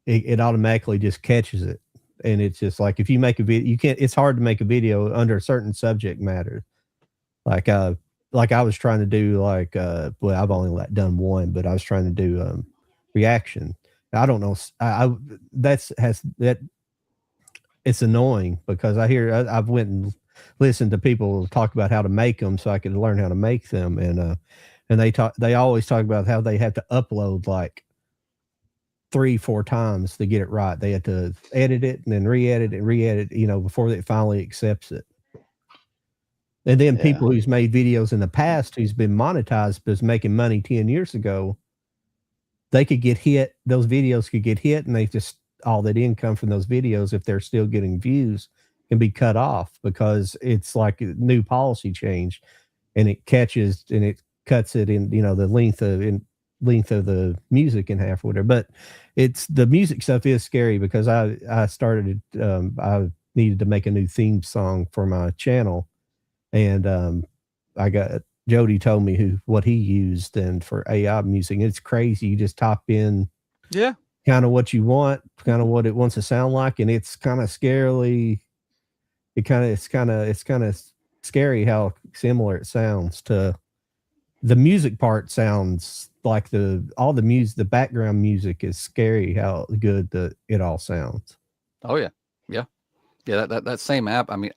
it automatically just catches it. And it's just like if you make a video, it's hard to make a video under a certain subject matter. Like I was trying to do well, I've only done one, but I was trying to do reaction. I don't know. That it's annoying because I've went and listened to people talk about how to make them so I could learn how to make them. And they always talk about how they have to upload like 3-4 times to get it right. They had to edit it and then re-edit it and re-edit, before it finally accepts it. And then Yeah. people who's made videos in the past who's been monetized but is making money 10 years ago, they could get hit. Those videos could get hit, and all that income from those videos, if they're still getting views, can be cut off because it's like a new policy change, and it catches and it cuts it in, the length of the music in half or whatever. But it's the music stuff is scary because I needed to make a new theme song for my channel, and I got Jody told me what he used and for AI music. It's crazy. You just type in Yeah. kind of what you want, kind of what it wants to sound like, and it's kind of scarily. It's kind of scary how similar it sounds to the music part. Sounds like all the music, the background music is scary how good it all sounds. Oh yeah. Yeah. Yeah. That same app. I mean,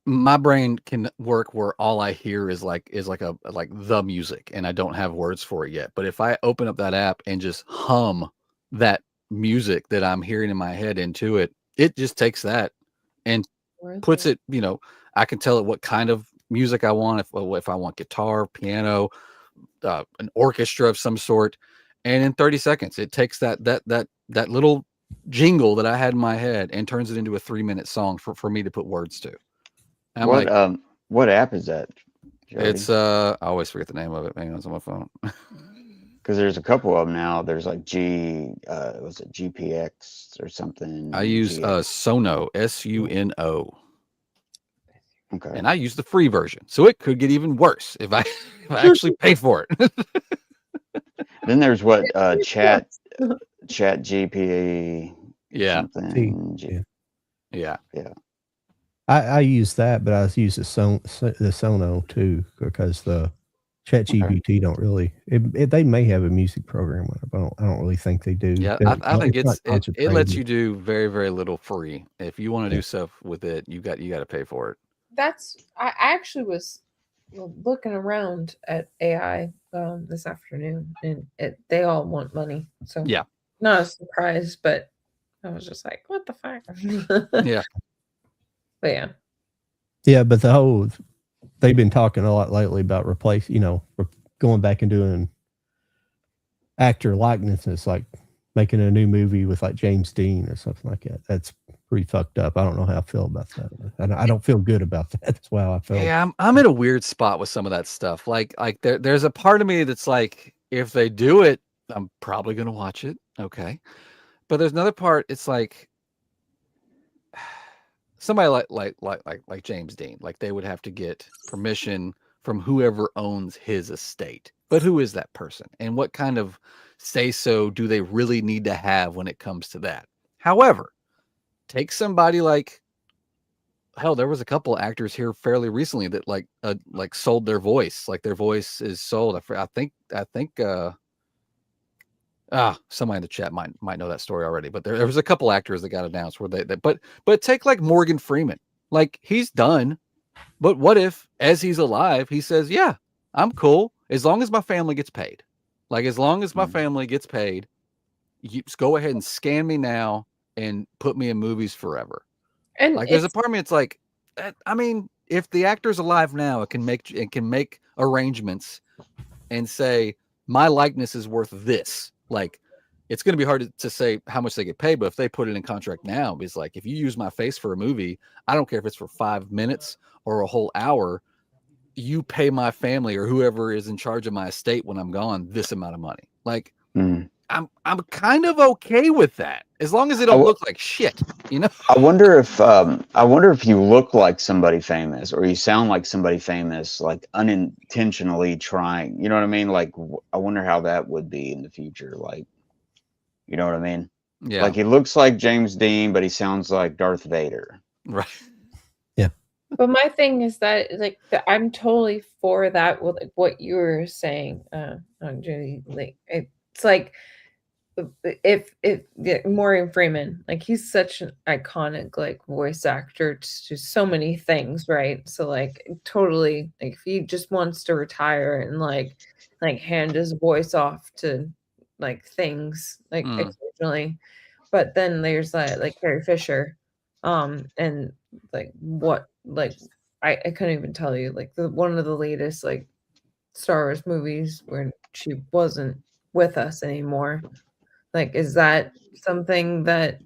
my brain can work where all I hear is like the music and I don't have words for it yet. But if I open up that app and just hum that music that I'm hearing in my head into it, it just takes that and Worth puts it. it, I can tell it what kind of music I want, if I want guitar, piano, an orchestra of some sort. And in 30 seconds, it takes that little jingle that I had in my head and turns it into a 3-minute song for me to put words to. And I'm like, What app is that, Jody? it's I always forget the name of it. Hang on, it's on my phone. Because there's a couple of them now. There's like was it GPX or something? I use Sono, Suno. Okay. And I use the free version, so it could get even worse if I actually pay for it. Then there's what Chat GP. Yeah, Something. yeah. I use that, but I use the Sono too, because the ChatGPT don't really. They may have a music program on it, but I don't really think they do. Yeah, I think it lets you do very, very little free. If you want to do stuff with it, you got to pay for it. I actually was looking around at AI this afternoon, and they all want money. So yeah, not a surprise, but I was just like, what the fuck? Yeah. But but they've been talking a lot lately about going back and doing actor likenesses, like making a new movie with like James Dean or something like that. That's pretty fucked up. I don't know how I feel about that. I don't feel good about that. That's why I feel. Yeah, I'm in a weird spot with some of that stuff. Like there's a part of me that's like, if they do it, I'm probably gonna watch it. Okay. But there's another part, it's like somebody like James Dean, like they would have to get permission from whoever owns his estate. But who is that person? And what kind of say-so do they really need to have when it comes to that? However, take somebody like, hell, there was a couple of actors here fairly recently that like sold their voice. Like their voice is sold. I think somebody in the chat might know that story already, but there was a couple actors that got announced where but take like Morgan Freeman, like he's done, but what if as he's alive he says, yeah, I'm cool as long as my family gets paid. Like as long as my family gets paid, you just go ahead and scan me now and put me in movies forever. and Like there's a part of me, it's like, I mean, if the actor's alive now, it can make arrangements and say my likeness is worth this. Like it's going to be hard to say how much they get paid, but if they put it in contract now, it's like, if you use my face for a movie, I don't care if it's for 5 minutes or a whole hour, you pay my family or whoever is in charge of my estate when I'm gone this amount of money. Like I'm kind of okay with that as long as they don't look like shit, you know. I wonder if you look like somebody famous or you sound like somebody famous, like unintentionally trying. You know what I mean? Like I wonder how that would be in the future. Like, you know what I mean? Yeah. Like he looks like James Dean, but he sounds like Darth Vader. Right. But my thing is that I'm totally for that with like what you were saying, Judy. Like it's like if Morgan Freeman, like he's such an iconic like voice actor to so many things, right? So like totally, like if he just wants to retire and like hand his voice off to like things like occasionally, but then there's like Carrie Fisher, and like what like I couldn't even tell you like one of the latest like Star Wars movies where she wasn't with us anymore. Like, is that something that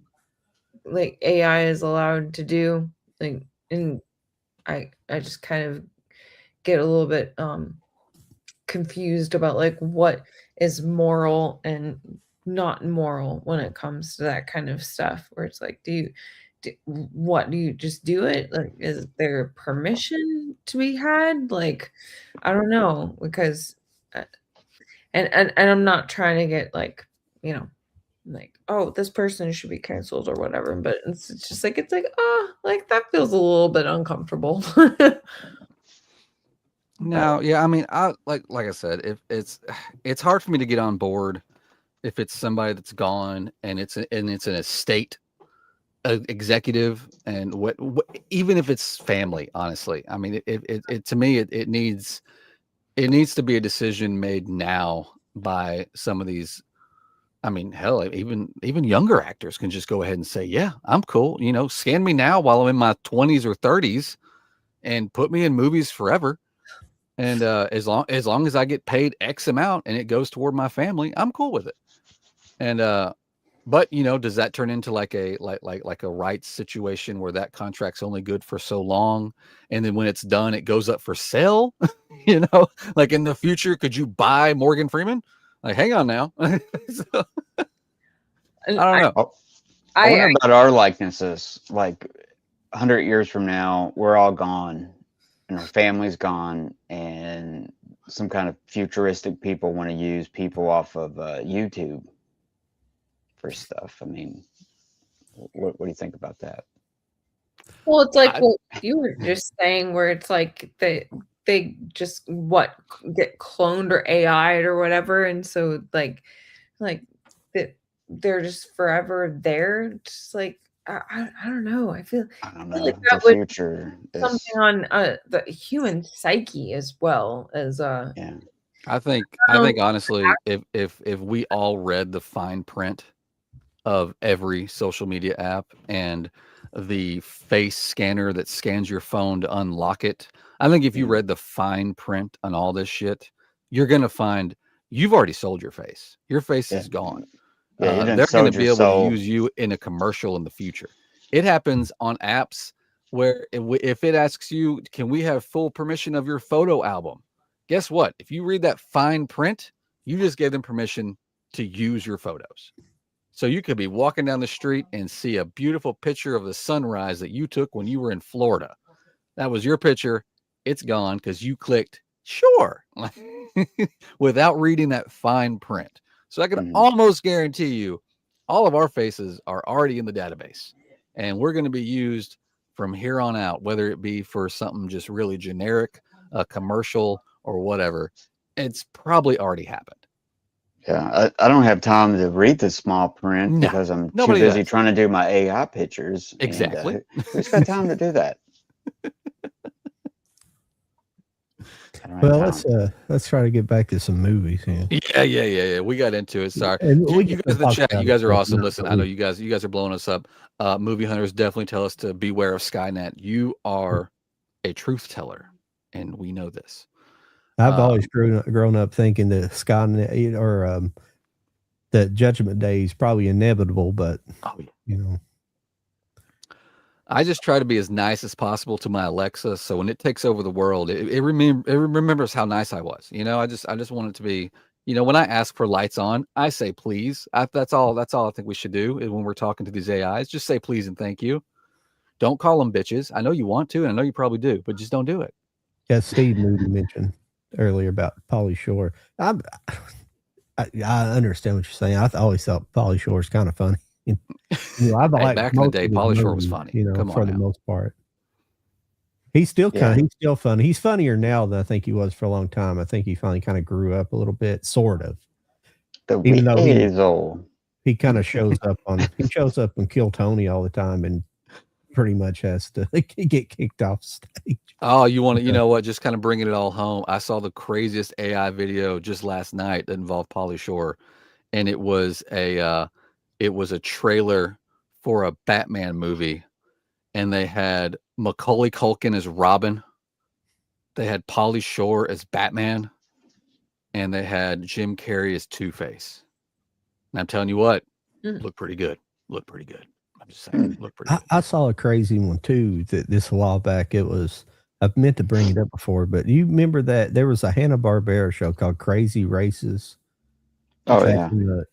like AI is allowed to do? Like, and I just kind of get a little bit confused about like what is moral and not moral when it comes to that kind of stuff. Where it's like, do you just do it? Like, is there permission to be had? Like, I don't know, because and I'm not trying to get like, like, oh, this person should be canceled or whatever, but it's just like like that feels a little bit uncomfortable. No, yeah, I mean, I like I said, if it's hard for me to get on board if it's somebody that's gone and it's an estate executive, and what even if it's family, honestly. I mean, it to me it needs to be a decision made now by some of these. I mean, hell, even younger actors can just go ahead and say, yeah, I'm cool. You know, scan me now while I'm in my 20s or 30s and put me in movies forever. And as long as I get paid X amount and it goes toward my family, I'm cool with it. And But does that turn into like a rights situation where that contract's only good for so long, and then when it's done, it goes up for sale? Like in the future, could you buy Morgan Freeman? Like, hang on now. So, And I don't know. I wonder I about our likenesses. Like 100 years from now, we're all gone, and our family's gone, and some kind of futuristic people want to use people off of YouTube for stuff. I mean, what do you think about that? Well, it's like I- what you were just saying, where it's like they just get cloned or AI'd or whatever, and so like that they're just forever there. Just like I don't know. I don't I feel like know. The that would future is, something on the human psyche as well as yeah. I think honestly, if we all read the fine print of every social media app and the face scanner that scans your phone to unlock it, I think if you read the fine print on all this shit, you're gonna find you've already sold your face. Your face Yeah. is gone. Yeah, you done They're going to sold be your able to soul. use you in a commercial in the future. It happens on apps where if it asks you, can we have full permission of your photo album? Guess what? If you read that fine print, you just gave them permission to use your photos. So you could be walking down the street and see a beautiful picture of the sunrise that you took when you were in Florida. That was your picture. It's gone because you clicked sure without reading that fine print. So I can Mhm. almost guarantee you all of our faces are already in the database, and we're going to be used from here on out, whether it be for something just really generic, a commercial, or whatever. It's probably already happened. Yeah, I don't have time to read the small print No, because I'm too nobody busy does. trying to do my AI pictures. Exactly. And who's got time to do that? I don't have Well, time. let's try to get back to some movies here. Yeah. We got into it. Sorry. And we You can guys in the talk chat, about you it, guys are but awesome. not Listen, I really. know you guys are blowing us up. Movie hunters definitely tell us to beware of Skynet. You are a truth teller, and we know this. I've always grown up thinking that Skynet or that Judgment Day is probably inevitable, but Oh, yeah. you know, I just try to be as nice as possible to my Alexa, so when it takes over the world, it remembers how nice I was. I just want it to be. When I ask for lights on, I say please. That's all. That's all I think we should do when we're talking to these AIs. Just say please and thank you. Don't call them bitches. I know you want to, and I know you probably do, but just don't do it. yeah, Steve Moody mentioned earlier about Pauly Shore. I understand what you're saying. I always thought Pauly Shore is kind of funny. I've Hey, liked back in the most day, of his Pauly Shore was movies, funny. Come for on the now. most part. He's still Yeah. he's still funny. He's funnier now than I think he was for a long time. I think he finally kind of grew up a little bit, sort of. The Even though weasel. he kind of shows up on Kill Tony all the time and pretty much has to get kicked off stage. Oh, you know what? Just kind of bringing it all home. I saw the craziest AI video just last night that involved Pauly Shore, and it was a trailer for a Batman movie, and they had Macaulay Culkin as Robin, they had Pauly Shore as Batman, and they had Jim Carrey as Two-Face. And I'm telling you what, looked pretty good. Looked pretty good. I'm just saying, looked pretty good. I saw a crazy one too this a while back. It was, I've meant to bring it up before, but you remember that there was a Hanna-Barbera show called Crazy Races? Oh, back yeah. in the,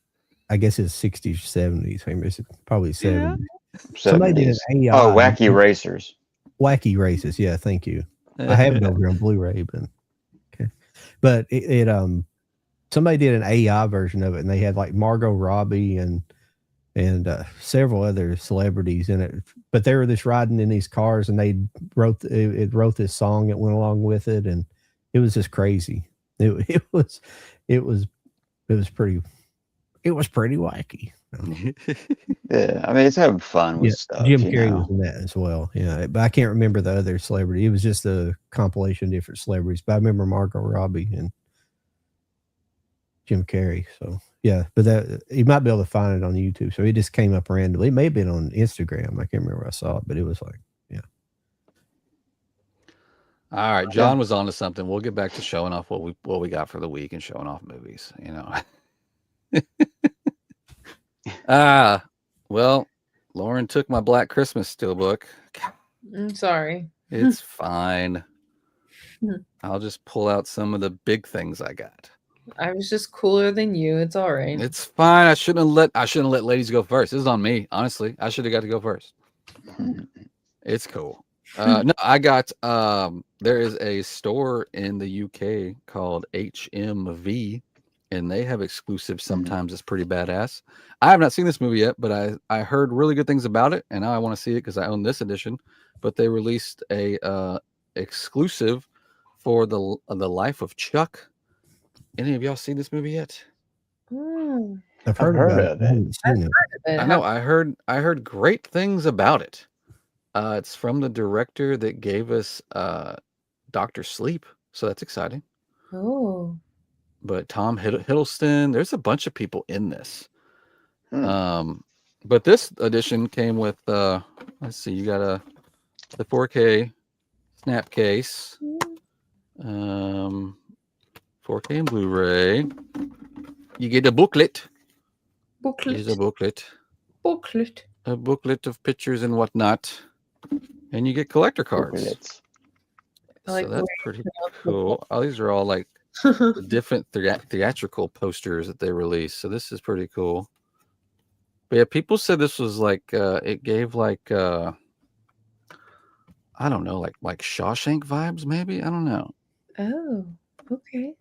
I guess it's 60s, 70s. I mean, it's probably 70s. 70s. Somebody did an AI. Oh, Wacky Racers. Wacky Races. Yeah, thank you. I have it over here on Blu-ray, but okay. But it somebody did an AI version of it, and they had like Margot Robbie and several other celebrities in it. But they were just riding in these cars, and they wrote this song that went along with it, and it was just crazy. It was pretty wacky. Yeah, I mean, it's having fun with stuff. Jim Carrey was in that as well. Yeah, but I can't remember the other celebrity. It was just a compilation of different celebrities. But I remember Margot Robbie and Jim Carrey. So yeah, but that you might be able to find it on YouTube. So it just came up randomly. It may have been on Instagram. I can't remember where I saw it, but it was like, yeah. All right, John was on to something. We'll get back to showing off what we got for the week and showing off movies. Well, Lauren took my Black Christmas steelbook. I'm sorry. It's fine. Hmm. I'll just pull out some of the big things I got. I was just cooler than you. It's all right. It's fine. I shouldn't have let ladies go first. This is on me, honestly. I should have got to go first. It's cool. No, I got there is a store in the UK called HMV, and they have exclusives sometimes. It's pretty badass. I have not seen this movie yet, but I heard really good things about it, and now I want to see it because I own this edition. But they released a exclusive for the Life of Chuck. Any of y'all seen this movie yet? Mm, I've heard heard about of it. I it. haven't seen it. I know. I heard great things about it. It's from the director that gave us Dr. Sleep, so that's exciting. Oh. But Tom Hiddleston, there's a bunch of people in this. Hmm. But this edition came with let's see, you got the 4K snap case, 4K and Blu-ray. You get a booklet. Here's a booklet. Booklet. A booklet of pictures and whatnot. And you get collector cards. Booklets. I like So the that's way you pretty pronounce cool. Oh, these are all like the different theatrical posters that they released. So this is pretty cool. But yeah, people said this was like it gave like I don't know, like Shawshank vibes, maybe. I don't know. Oh, okay.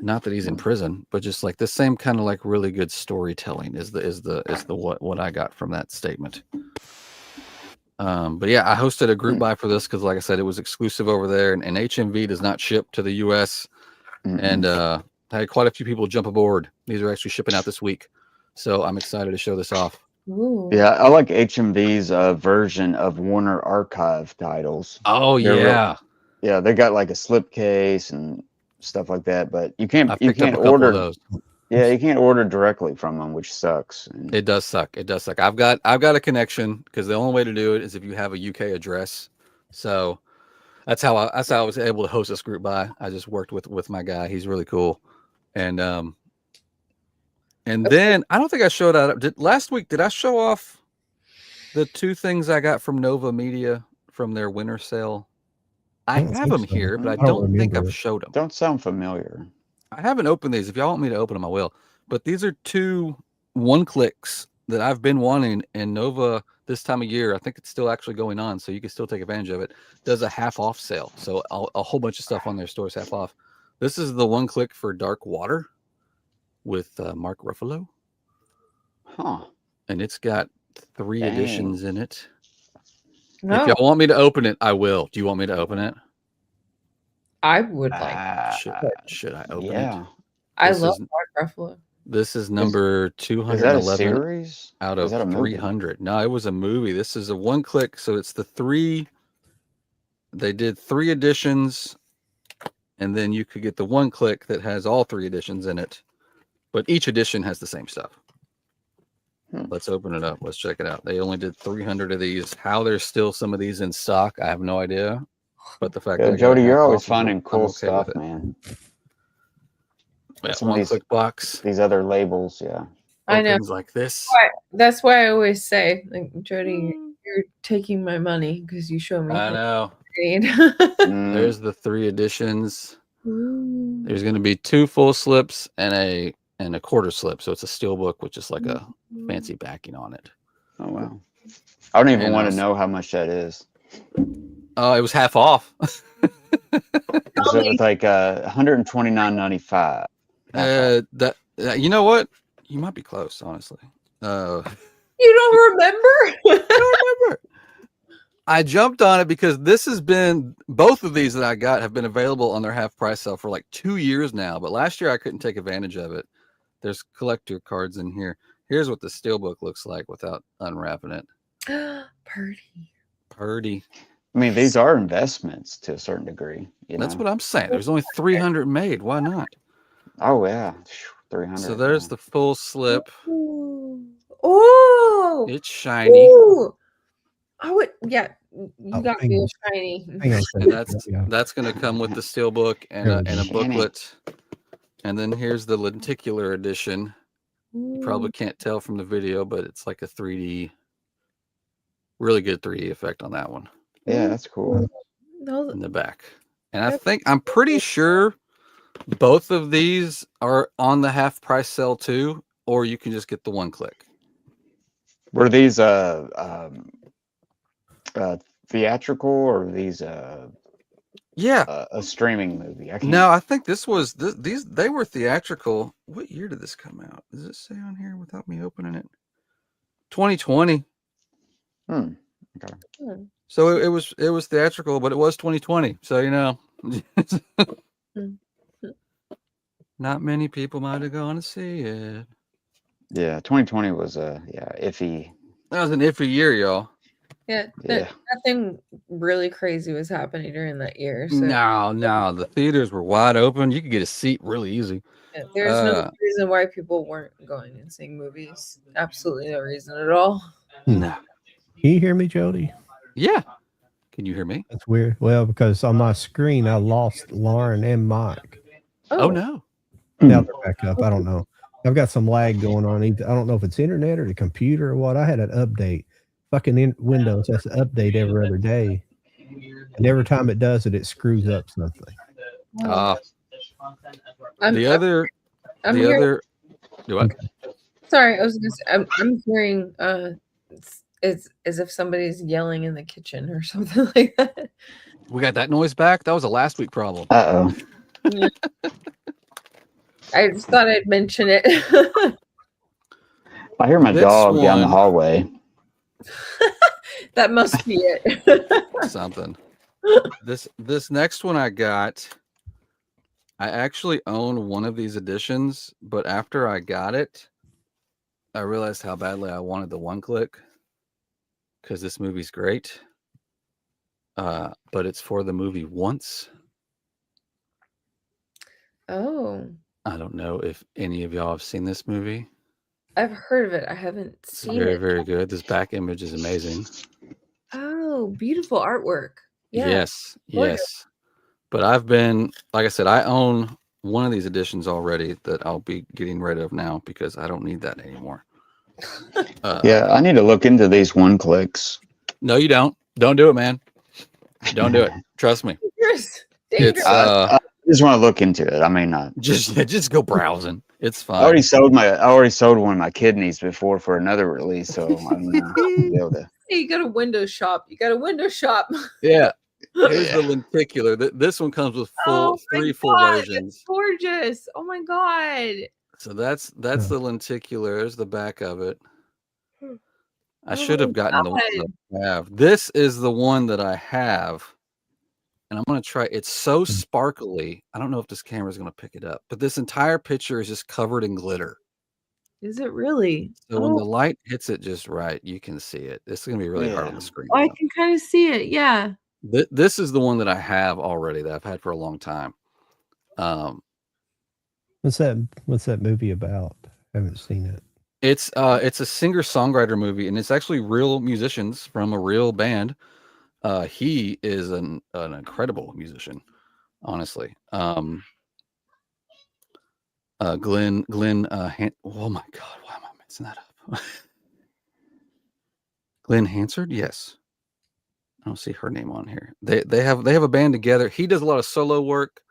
Not that he's in prison, but just like the same kind of like really good storytelling is the what I got from that statement. But yeah, I hosted a group buy for this because, like I said, it was exclusive over there, and HMV does not ship to the U.S. And I had quite a few people jump aboard. These are actually shipping out this week, so I'm excited to show this off. Ooh. Yeah, I like HMV's version of Warner Archive titles. Oh yeah, Yeah, they got like a slipcase and stuff like that, but you I can't picked up a couple order of those. Yeah, you can't order directly from them, which sucks. And It does suck. It does suck. I've got a connection because the only way to do it is if you have a UK address. So that's how I was able to host this group buy. I just worked with my guy. He's really cool. And then I don't think I showed out. Last week, did I show off the two things I got from Nova Media from their winter sale? I don't have think them so. here, but I don't don't think remember I've it. showed them. don't sound familiar. I haven't opened these. If y'all want me to open them, I will. But these are two one-clicks that I've been wanting, and Nova this time of year, I think it's still actually going on, so you can still take advantage of it, does a half-off sale. So a whole bunch of stuff on their stores half off. This is the one-click for Dark Water with Mark Ruffalo. Huh. And it's got 3 Dang. editions in it. No, If y'all want me to open it, I will. Do you want me to open it? I would like. Should I open it? Yeah. I this love is- Mark Ruffalo. This is number Is that a 211 series? out Is of that a movie? 300. No, it was a movie. This is a one-click, so it's the 3. They did 3 editions, and then you could get the one-click that has all 3 editions in it. But each edition has the same stuff. Let's open it up. Let's check it out. They only did 300 of these. How there's still some of these in stock, I have no idea. But the fact that I got Jody, it you're half always off, finding I'm cool okay stuff, with it. man. Yeah, Some of these- one-click box. These other labels, yeah. I know. Opens like this. That's why I always say, like, Jody, you're taking my money because you show me. I how know. to read. Mm, There's the 3 editions. Ooh. There's going to be 2 full slips and a quarter slip. So it's a steel book with just like a fancy backing on it. oh wow. I don't even And want to also- know how much that is. Oh, it was half off. Is it like $129.95? That you know what? You might be close, honestly. You don't remember? I jumped on it because this has been both of these that I got have been available on their half price sale for like 2 years now. But last year I couldn't take advantage of it. There's collector cards in here. Here's what the steelbook looks like without unwrapping it. Purdy. I mean, these are investments to a certain degree. That's what I'm saying. There's only 300 made. Why not? Oh yeah, 300. So there's the full slip. Ooh. Oh. It's shiny. Ooh. I would. Yeah. You Oh, got hang me on. a shiny. Hang on. And that's going to come with the steelbook and a Shiny. booklet. And then here's the lenticular edition. You probably can't tell from the video, but it's like a 3D, really good 3D effect on that one Yeah, that's cool. Those, in the back. And I'm pretty sure both of these are on the half price sale too, or you can just get the one click. Were these theatrical or were these Yeah. a streaming movie? I can't. No, I think this was these they were theatrical. What year did this come out? Does it say on here without me opening it? 2020. Okay. So it was theatrical, but it was 2020. So not many people might have gone to see it. Yeah, 2020 was iffy. That was an iffy year, y'all. yeah, Yeah. nothing really crazy was happening during that year. So No, the theaters were wide open. You could get a seat really easy. there's no reason why people weren't going and seeing movies. Absolutely no reason at all. No. Can you hear me, Jody? Yeah. Can you hear me? That's weird. Well, because on my screen I lost Lauren and Mike. Oh no. Now they're back up. I don't know. I've got some lag going on. I don't know if it's internet or the computer or what. I had an update. Fucking Windows has to update every other day. And every time it does it, it screws up something. I'm Do what? Sorry, I was gonna say I'm hearing it's as if somebody's yelling in the kitchen or something like that. We got that noise back. That was a last week problem. Uh-oh. Yeah. I just thought I'd mention it. I hear my dog down the hallway. That must be it. Something. This next one I got, I actually own one of these editions, but after I got it, I realized how badly I wanted the one click because this movie's great. But it's for the movie Once. Oh. I don't know if any of y'all have seen this movie. I've heard of it. I haven't seen Very, it. very good. This back image is amazing. Oh, beautiful artwork. Yeah. Yes, gorgeous. yes. But I've been, like I said, I own one of these editions already that I'll be getting rid of now because I don't need that anymore. Yeah, I need to look into these one clicks. No, you don't. Don't do it, man. Don't do it. Trust me. Dangerous. It's I just want to look into it. I may not. just go browsing. It's fine. I already sold one of my kidneys before for another release, so I'm not be able to. Hey, you got a window shop. Yeah. Here's the lenticular. This one comes with three full versions. It's gorgeous. Oh my god. So that's the lenticular. There's the back of it. I Oh should have gotten the one that I have. This is the one that I have. And I'm going to try. It's so sparkly. I don't know if this camera is going to pick it up, but this entire picture is just covered in glitter. Is it really? So when the light hits it just right, you can see it. This is going to be really hard on the screen. I can kind of see it. Yeah. This is the one that I have already that I've had for a long time. What's that movie about? I haven't seen it. It's a singer-songwriter movie, and it's actually real musicians from a real band. He is an incredible musician, honestly. Glenn oh my god, why am I messing that up? Glenn Hansard? Yes. I don't see her name on here. They have a band together. He does a lot of solo work.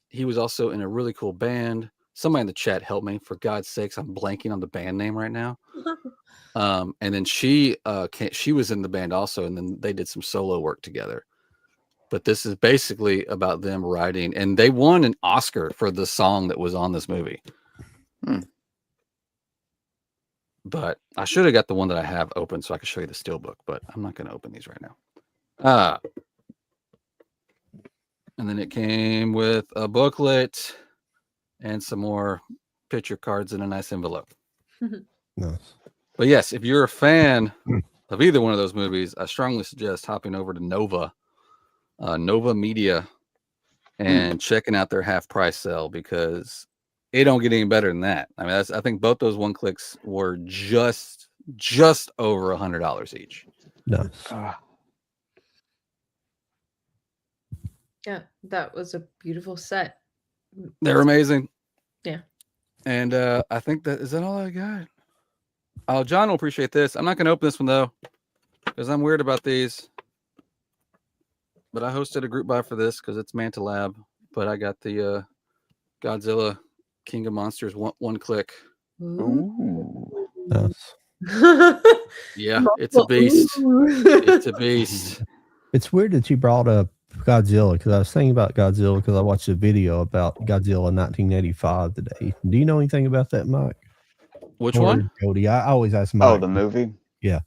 He was also in a really cool band. Somebody in the chat help me. For God's sakes, I'm blanking on the band name right now. And then she was in the band also, and then they did some solo work together. But this is basically about them writing, and they won an Oscar for the song that was on this movie. But I should have got the one that I have open so I could show you the steelbook, but I'm not going to open these right now. And then it came with a booklet and some more picture cards in a nice envelope. Nice. But yes, if you're a fan of either one of those movies, I strongly suggest hopping over to Nova Media, and checking out their half price sale because it don't get any better than that. I mean, I think both those one clicks were just over $100 each. Nice. Yeah, that was a beautiful set. They're amazing. Yeah. And I think that is that all I got. Oh, John will appreciate this. I'm not going to open this one though, because I'm weird about these. But I hosted a group buy for this because it's Manta Lab. But I got the Godzilla King of Monsters one click. Ooh. Nice. Yeah, it's a beast. It's a beast. It's weird that you brought up Godzilla because I was thinking about Godzilla because I watched a video about Godzilla 1985 today. Do you know anything about that, Mike? Which Or one? Jody? I always ask Mike. Oh, the movie? Yeah.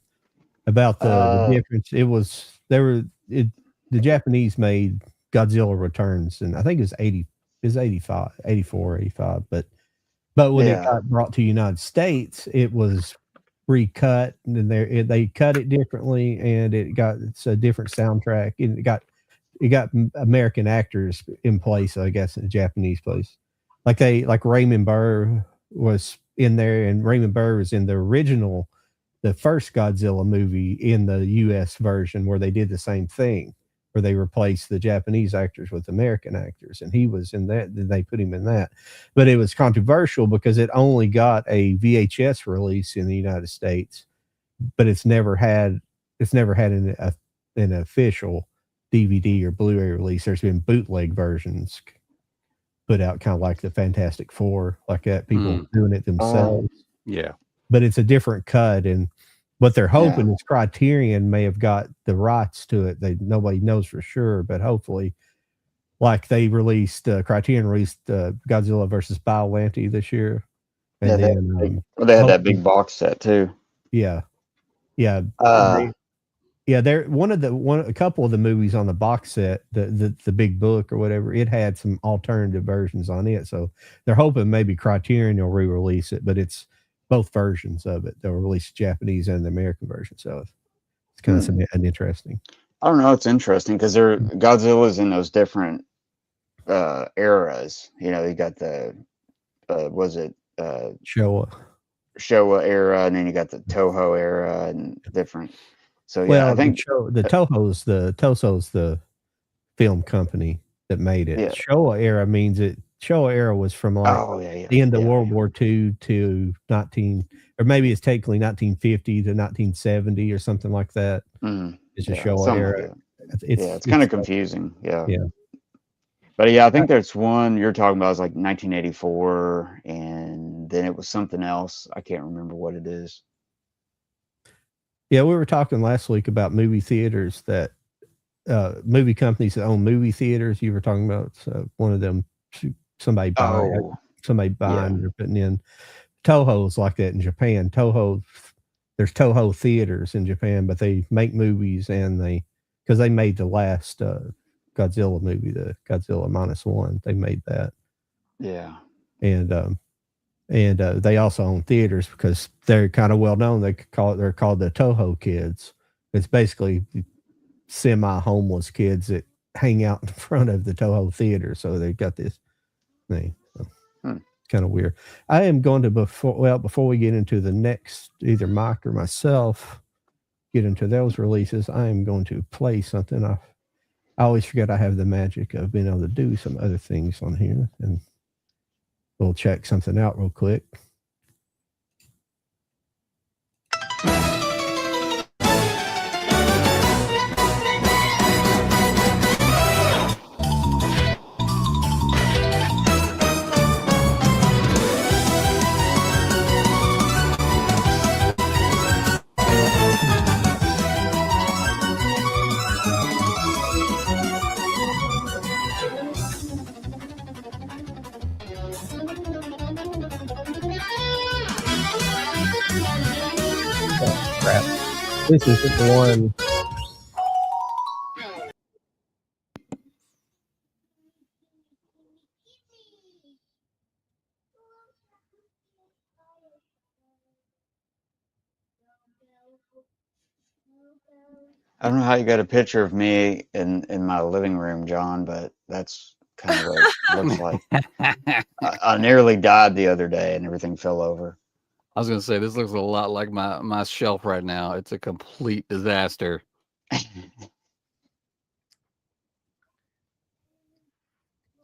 About the difference. It was the Japanese made Godzilla Returns, and I think it was 85, 84, 85. But when it got brought to the United States, it was recut, and then they cut it differently, and it's a different soundtrack, and it got American actors in place, I guess, in the Japanese place. Like Raymond Burr was in there, and Raymond Burr was in the original, the first Godzilla movie in the US version, where they did the same thing, where they replaced the Japanese actors with American actors, and he was in that. Then they put him in that, but it was controversial because it only got a VHS release in the United States, but it's never had an official DVD or Blu-ray release. There's been bootleg versions put out, kind of like the Fantastic Four, like that, people doing it themselves. Yeah. But it's a different cut, and what they're hoping is Criterion may have got the rights to it. Nobody knows for sure, but hopefully, like they released Criterion released Godzilla versus Biollante this year, and they had that big box set too. Yeah. They're a couple of the movies on the box set, the big book or whatever, it had some alternative versions on it. So they're hoping maybe Criterion will re-release it, but it's both versions of it. They'll release the Japanese and the American version. So it's kind of an interesting. I don't know. It's interesting because Godzilla's in those different eras. You know, you got the Showa era, and then you got the Toho era and different. So yeah, I think Toho's the film company that made it. Yeah. Showa era means Showa era was from the end of World War II to or maybe it's technically 1950 to 1970 or something like that. It's a Showa era. Like it's kind of confusing. Yeah. But yeah, I think there's one you're talking about is like 1984, and then it was something else. I can't remember what it is. Yeah, we were talking last week about movie theaters that movie companies that own movie theaters. You were talking about one of them, somebody buying or putting in. Toho's like that in Japan. There's Toho theaters in Japan, but they make movies, and because they made the last Godzilla movie, the Godzilla -1. They made that. Yeah. And they also own theaters because they're kind of well known. They're called the Toho kids. It's basically semi-homeless kids that hang out in front of the Toho theater. So they've got this thing. So kind of weird. I am going to before we get into the next, either Mike or myself get into those releases, I am going to play something. I always forget I have the magic of being able to do some other things on here, and we'll check something out real quick. This isn't the one. I don't know how you got a picture of me in my living room, John, but that's kind of what it looks like. I nearly died the other day and everything fell over. I was going to say, this looks a lot like my shelf right now. It's a complete disaster.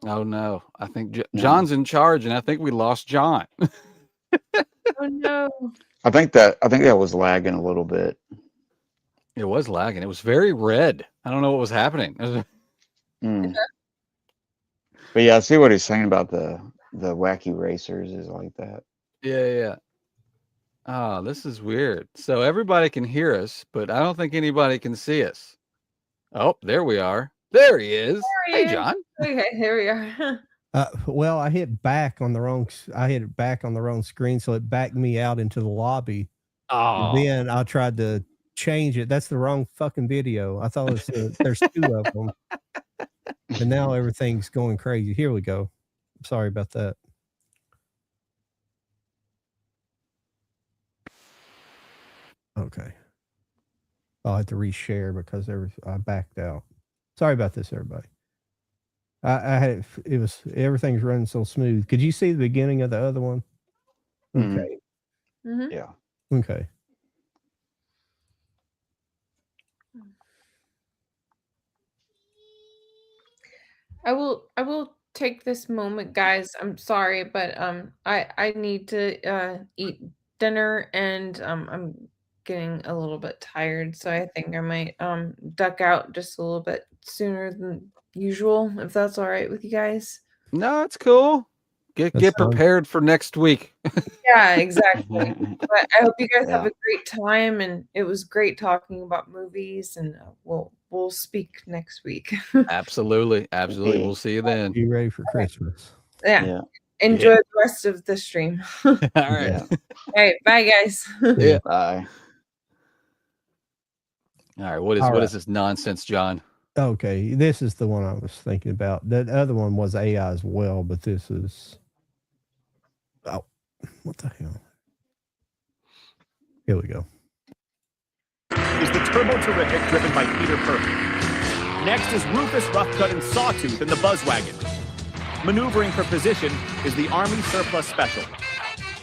Oh no, I think No. John's in charge, and I think we lost John. Oh no. I think that was lagging a little bit. It was lagging. It was very red. I don't know what was happening. Mm. But yeah, I see what he's saying about the wacky racers is like that. Yeah. Oh, this is weird. So everybody can hear us, but I don't think anybody can see us. Oh, there we are. There he is. Hey, John. Okay, here we are. Well, I hit back on the wrong. I hit it back on the wrong screen, so it backed me out into the lobby. Oh, Then I tried to change it. That's the wrong fucking video. I thought it was, there's two of them, and now everything's going crazy. Here we go. Sorry about that. Okay. I'll have to reshare because I backed out. Sorry about this, everybody. I had it was everything's running so smooth. Could you see the beginning of the other one? Mhm. Okay. Mhm. Yeah. Okay. I will take this moment, guys. I'm sorry, but I need to eat dinner, and I'm getting a little bit tired, so I think I might duck out just a little bit sooner than usual, if that's all right with you guys. no, it's cool. Get That sounds- prepared for next week. Yeah, exactly. But I hope you guys have Yeah. a great time, and it was great talking about movies, and we'll speak next week. Absolutely. We'll see you then. Be ready for Christmas. Yeah. Yeah. Enjoy the rest of the stream. All right. Yeah. All right, bye guys. Yeah. Bye. All right. What All right. is this nonsense, John? Okay, this is the one I was thinking about. The other one was AI as well, but this is what the hell? Here we go. Is the Turbo Terrific driven by Peter Perfect. Next is Rufus Roughcut and Sawtooth in the Buzzwagon. Maneuvering for position is the Army Surplus Special.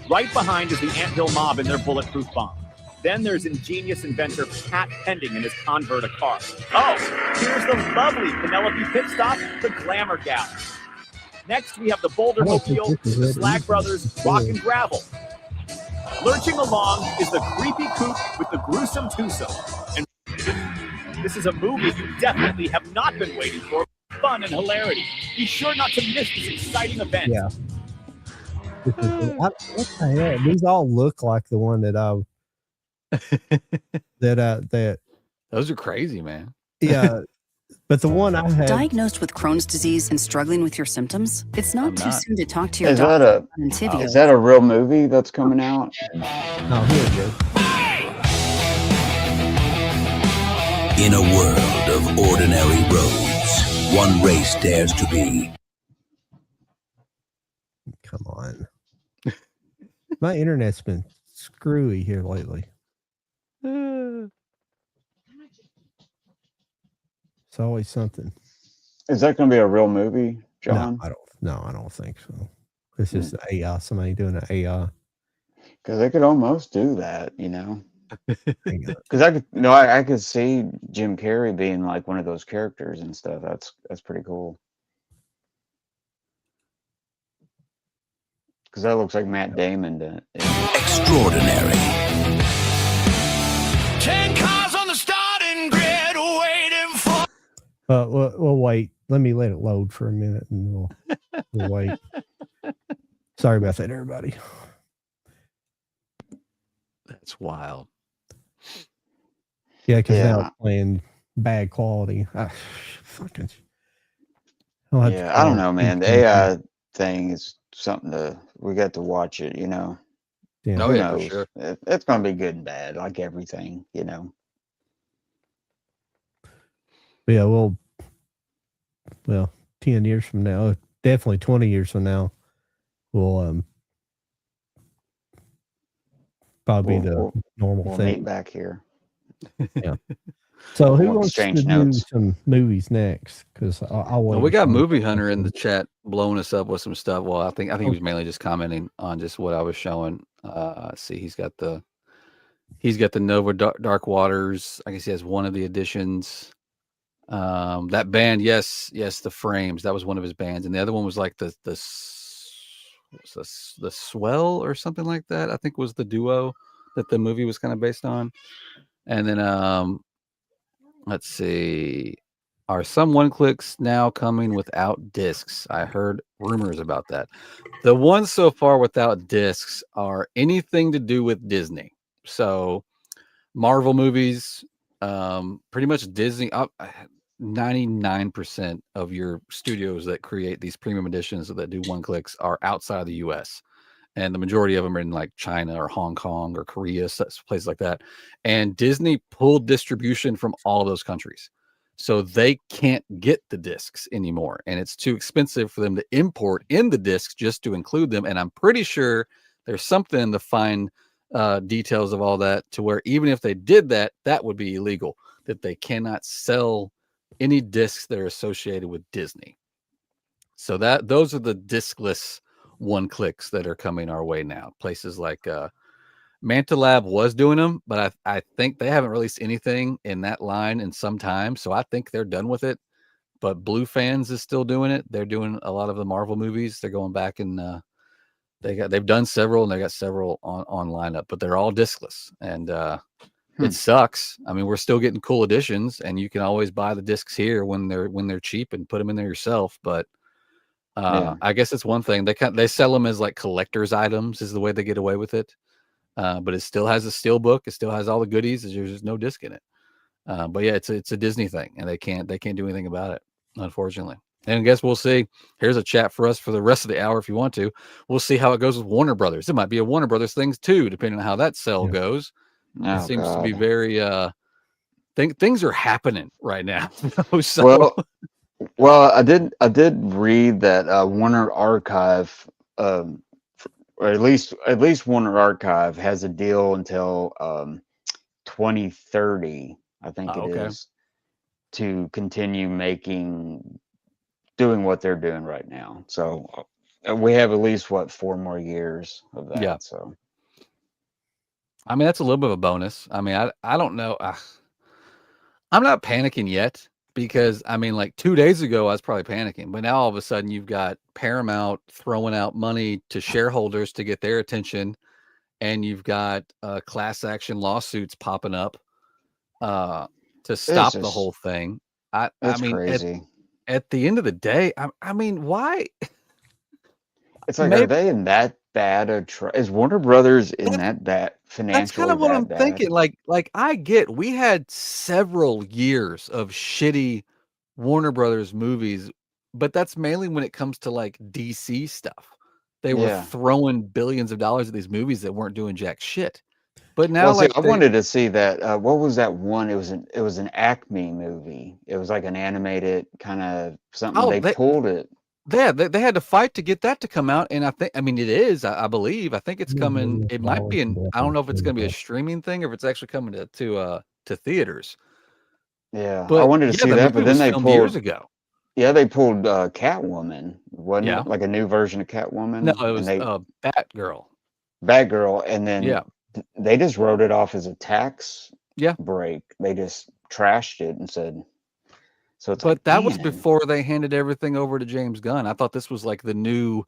Right behind is the Anthill Mob in their bulletproof bomb. Then there's ingenious inventor Pat Pending in his Converta car. Oh, here's the lovely Penelope Pit Stop, the Glamour Gal. Next, we have the Boulder I don't think Mobile, this is the it Slag either. Brothers, Rock and Gravel. Lurching along is the creepy coupe with the gruesome twosome. And this is a movie you definitely have not been waiting for. Fun and hilarity. Be sure not to miss this exciting event. Yeah. What the hell? These all look like the one that I that Those are crazy, man. yeah. But the one I had, Diagnosed with Crohn's disease and struggling with your symptoms? It's not I'm too not. soon to talk to your Is doctor that about Entyvio. is that a real movie that's coming out? oh, here it is. In a world of ordinary roads, one race dares to be. Come on. My internet's been screwy here lately. It's always something. Is that going to be a real movie, John? No, I don't think so. It's just the AI, somebody doing an AI. Because they could almost do that, you know. Hang on. Because I could see Jim Carrey being like one of those characters and stuff. That's pretty cool. Because that looks like Matt Damon did it. Extraordinary. 10 cars on the starting grid waiting for. We'll wait. Let me let it load for a minute and we'll wait. Sorry about that, everybody. That's wild. Yeah, because now Yeah. it's playing bad quality. Fucking. Yeah, I don't know, man. The AI thing is something we got to watch it, you know. Yeah. Oh, Who yeah, for knows? sure. It's going to be good and bad, like everything, you know. Yeah, well, 10 years from now, definitely 20 years from now, we'll probably be the normal We'll thing. meet back here. So who We'll wants to exchange do notes. some movies next? Because I'll wait. Well, we got until- Movie Hunter in the chat blowing us up with some stuff. Well, I think he was mainly just commenting on just what I was showing. Let's see, he's got the Nova Dark Waters. I guess he has one of the editions. That band, yes, the Frames. That was one of his bands, and the other one was like the Swell or something like that. I think was the duo that the movie was kind of based on. And then let's see. Are some one clicks now coming without discs? I heard rumors about that. The ones so far without discs are anything to do with Disney. So Marvel movies, pretty much Disney. 99% of your studios that create these premium editions that do one clicks are outside of the US. And the majority of them are in like China or Hong Kong or Korea, places like that. And Disney pulled distribution from all of those countries. So they can't get the discs anymore. And it's too expensive for them to import in the discs just to include them. And I'm pretty sure there's something in the fine details of all that to where even if they did that, that would be illegal, that they cannot sell any discs that are associated with Disney. So those are the discless one clicks that are coming our way now. Places like Manta Lab was doing them, but I think they haven't released anything in that line in some time. So I think they're done with it. But Blue Fans is still doing it. They're doing a lot of the Marvel movies. They're going back and they've done several, and they got several on lineup, but they're all discless. And it sucks. I mean, we're still getting cool editions, and you can always buy the discs here when they're cheap and put them in there yourself. But I guess it's one thing. They sell them as like collector's items is the way they get away with it. But it still has a steel book. It still has all the goodies. There's just no disc in it. But yeah, it's a Disney thing, and they can't do anything about it, unfortunately. And I guess we'll see. Here's a chat for us for the rest of the hour if you want to. We'll see how it goes with Warner Brothers. It might be a Warner Brothers thing too, depending on how that sell goes. It seems to be very things are happening right now. So, well, I did read that Warner Archive, or at least Warner Archive has a deal until 2030, I think it is, to continue doing what they're doing right now. So we have at least 4 more years of that. Yeah. So I mean, that's a little bit of a bonus. I mean, I don't know. I'm not panicking yet because, I mean, like 2 days ago, I was probably panicking. But now all of a sudden, you've got Paramount throwing out money to shareholders to get their attention. And you've got class action lawsuits popping up to stop the whole thing. I mean, crazy. At the end of the day, I mean, why? It's like, are they in that bad is Warner Brothers in that bad financially? That's kind of what I'm thinking. Like I get, we had several years of shitty Warner Brothers movies, but that's mainly when it comes to like DC stuff. They were throwing billions of dollars at these movies that weren't doing jack shit. But now, I wanted to see that. What was that one? It was an Acme movie. It was like an animated kind of something. Oh, they pulled it. Yeah, they had to fight to get that to come out, and I mean, it is. I believe. I think it's coming. It might be I don't know if it's going to be a streaming thing or if it's actually coming to theaters. Yeah, but I wanted to see that, but then they pulled years ago. Yeah, they pulled Catwoman. Wasn't it like a new version of Catwoman? No, it was Batgirl. Batgirl, and then they just wrote it off as a tax break. They just trashed it and said. So it's but that was before they handed everything over to James Gunn. I thought this was like the new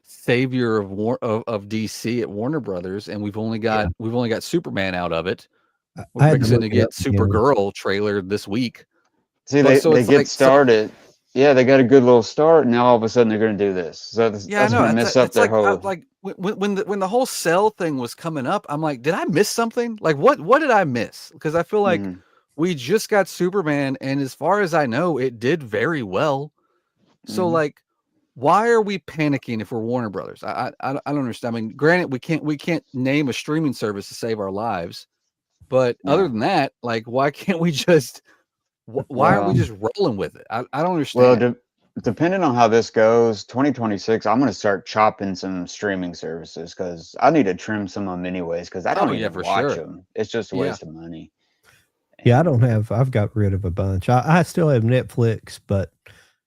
savior of DC at Warner Brothers, and we've only got Superman out of it. We're fixing to get Supergirl trailer this week. See, they get started. Yeah, they got a good little start. Now all of a sudden they're going to do this. So that's going to mess up their whole. Like when the whole Cell thing was coming up, I'm like, did I miss something? Like what did I miss? Because I feel like we just got Superman, and as far as I know, it did very well. So like, why are we panicking if we're Warner Brothers? I don't understand. I mean, granted, we can't name a streaming service to save our lives, but other than that, like, why can't we just? Why aren't we just rolling with it? I don't understand. Well, depending on how this goes, 2026, I'm going to start chopping some streaming services because I need to trim some of them anyways because I don't even watch them. It's just a waste of money. Yeah, I've got rid of a bunch. I still have Netflix, but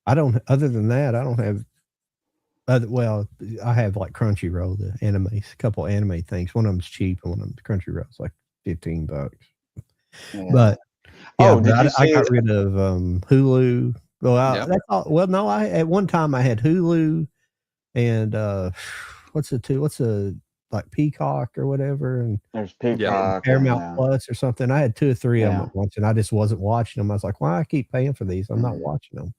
I don't, other than that, I don't have, I have like Crunchyroll, the anime, a couple anime things. One of them's cheap and one of them's Crunchyroll's like $15. Yeah. But Yeah, Oh, but did you I see? got rid of Hulu. Well, Yep. that's all. Well, no, I at one time I had Hulu and what's the two? What's a like Peacock or whatever, and There's Peacock Paramount and Plus or something. I had 2 or 3 of them yeah. at once, and I just wasn't watching them. I was like, "Why I keep paying for these? I'm not watching them."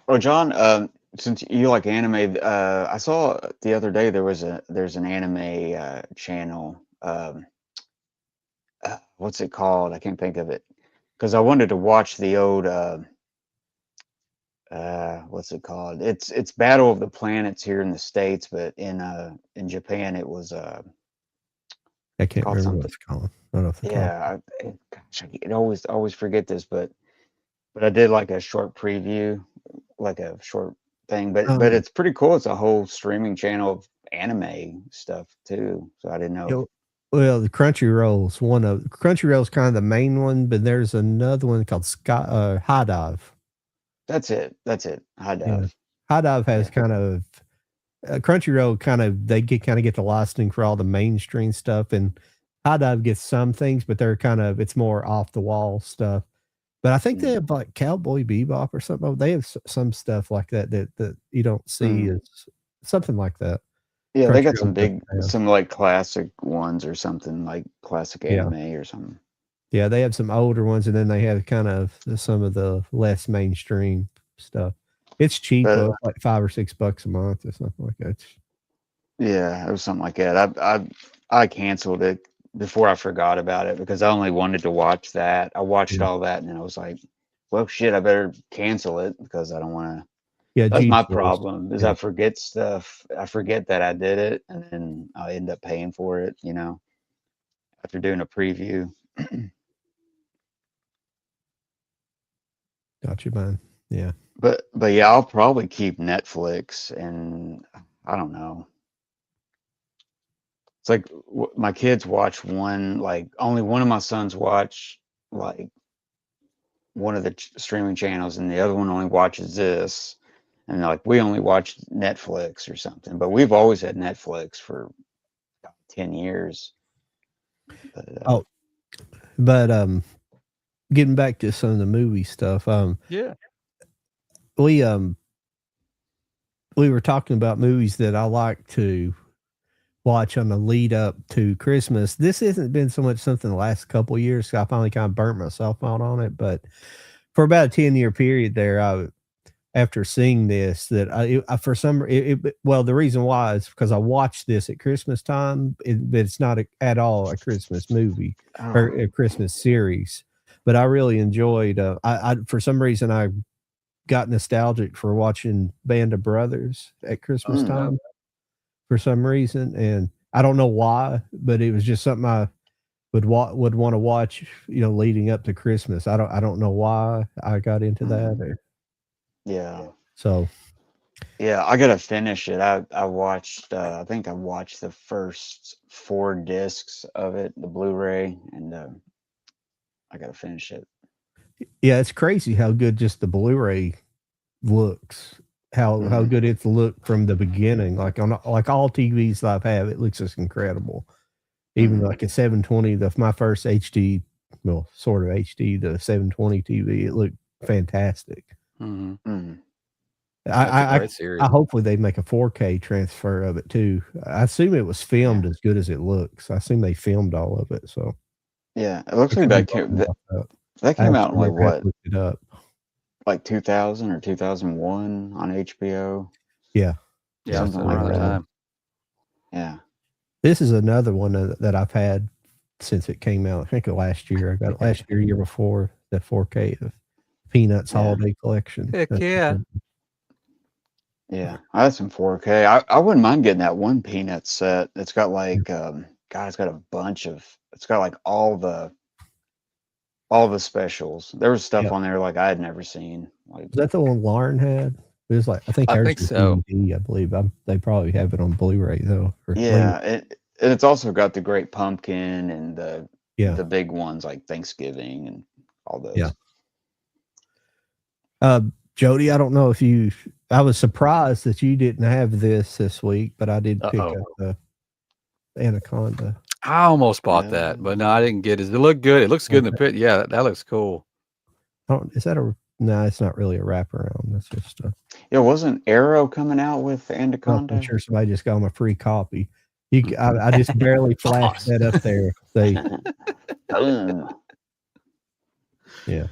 Well, John, since you like anime, I saw the other day there's an anime channel. What's it called? I can't think of it because I wanted to watch the old. What's it called? It's Battle of the Planets here in the States, but in Japan it was I can't called remember what something. it's called. I don't know if it's called. Yeah, gosh, I always forget this, but I did like a short preview, like a short thing, but it's pretty cool. It's a whole streaming channel of anime stuff too. So I didn't know. You know, well, the Crunchyroll's one of Crunchyroll's kind of the main one, but there's another one called High Dive. That's it. High Yeah. Dive. High Dive has Yeah. kind of Crunchyroll they get the licensing for all the mainstream stuff, and High Dive gets some things, but it's more off the wall stuff. But I think they have like Cowboy Bebop or something. They have some stuff like that you don't see as something like that. Yeah, they got Crunchyroll doesn't have. some like classic ones or something like classic anime or something. Yeah, they have some older ones, and then they have kind of some of the less mainstream stuff. It's cheap, But like $5 or $6 a month or something like that. yeah, it was something like that. I canceled it before I forgot about it because I only wanted to watch that. I watched all that and then I was like, well, shit, I better cancel it because I don't want to. Yeah, That's my G-Force. problem is Yeah. I forget stuff. I forget that I did it and then I end up paying for it, after doing a preview. Gotcha, man. Yeah. But yeah, I'll probably keep Netflix and I don't know. It's like my kids watch only one of my sons watch like one of the streaming channels and the other one only watches this. And like we only watch Netflix or something, but we've always had Netflix for 10 years. But getting back to some of the movie stuff, Yeah. we were talking about movies that I like to watch on the lead up to Christmas. This hasn't been so much something the last couple of years. So I finally kind of burnt myself out on it, but for about a 10-year period there, after seeing this, that the reason why is because I watched this at Christmas time, but it's not at all a Christmas movie or a Christmas series. But I really enjoyed. I for some reason I got nostalgic for watching Band of Brothers at Christmas time for some reason, and I don't know why, but it was just something I would want to watch, leading up to Christmas. I don't know why I got into that. Yeah. So yeah, I gotta finish it. I watched. I think I watched the first 4 discs of it, the Blu-ray, and I gotta finish it. yeah, it's crazy how good just the Blu-ray looks. How good it's looked from the beginning. Like on all TVs that I've had, it looks just incredible. Even like a 720, my first HD, well, sort of HD, the 720 TV, it looked fantastic. I hopefully they make a 4K transfer of it too. I assume it was filmed as good as it looks. I assume they filmed all of it. So yeah, it looks like that came out in like what? Look it up. Like 2000 or 2001 on HBO. Yeah, something like that. Time. Yeah. This is another one that I've had since it came out. I think last year. I got it last year, year before, the 4K of Peanuts Holiday Collection. Heck yeah. Yeah, I had some 4K. I wouldn't mind getting that one Peanuts set. It's got like it's got a bunch of. It's got like all the specials. There was stuff on there like I had never seen. Like, is that the one Lauren had? It was like I think so. DVD, I believe. They probably have it on Blu-ray though. Yeah, it's also got the Great Pumpkin and the big ones like Thanksgiving and all those. Yeah. Jody, I don't know if I was surprised that you didn't have this week, but I did pick up the Anaconda. I almost bought that, but no, I didn't get it. Does it look good? It looks good in the pit. Yeah, that looks cool. Is that a? No, it's not really a wraparound. That's just a. Yeah, wasn't Arrow coming out with Well, Anaconda? I'm sure somebody just got them a free copy. I just barely flashed that up there. Yeah.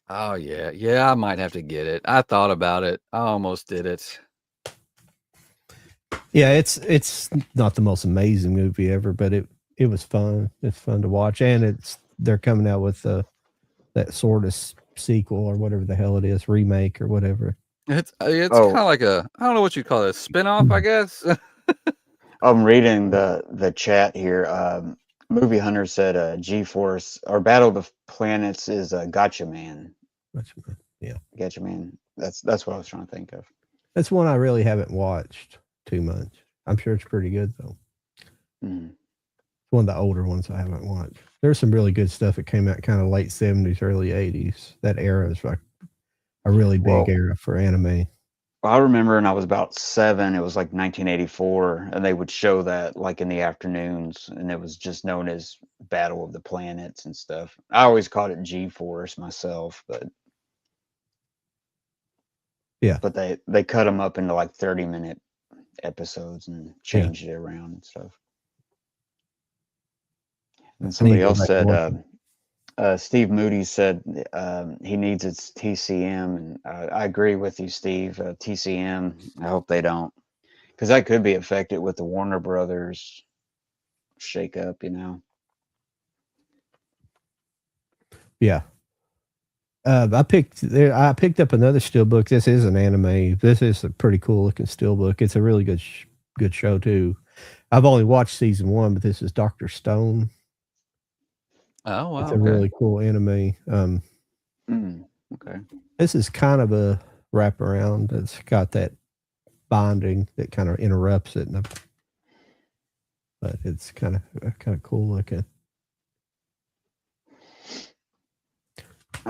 Oh yeah, I might have to get it. I thought about it. I almost did it. Yeah, it's not the most amazing movie ever, but it was fun. It's fun to watch, and they're coming out with that sort of sequel or whatever the hell it is, remake or whatever. It's kind of like I don't know what you call it, a spinoff, I guess. I'm reading the chat here. Movie Hunter said G-Force or Battle of the Planets is Gotcha Man. Yeah, Gotcha Man. That's what I was trying to think of. That's one I really haven't watched too much. I'm sure it's pretty good though. Mm. It's one of the older ones I haven't watched. There's some really good stuff that came out kind of late 70s, early 80s. That era is like a really big era for anime. I remember when I was about 7, it was like 1984, and they would show that like in the afternoons, and it was just known as Battle of the Planets and stuff. I always called it G-Force myself, but they cut them up into like 30-minute episodes and changed it around and stuff. And somebody else said, Steve Moody said he needs its TCM, and I agree with you, Steve. TCM, I hope they don't, because that could be affected with the Warner Brothers shakeup, you know. Yeah. I picked up another steelbook. This is an anime. This is a pretty cool looking steelbook. It's a really good show too. I've only watched season 1, but this is Dr. Stone. Oh wow! It's a really cool anime. Okay. This is kind of a wraparound. It's got that binding that kind of interrupts it, but it's kind of cool looking.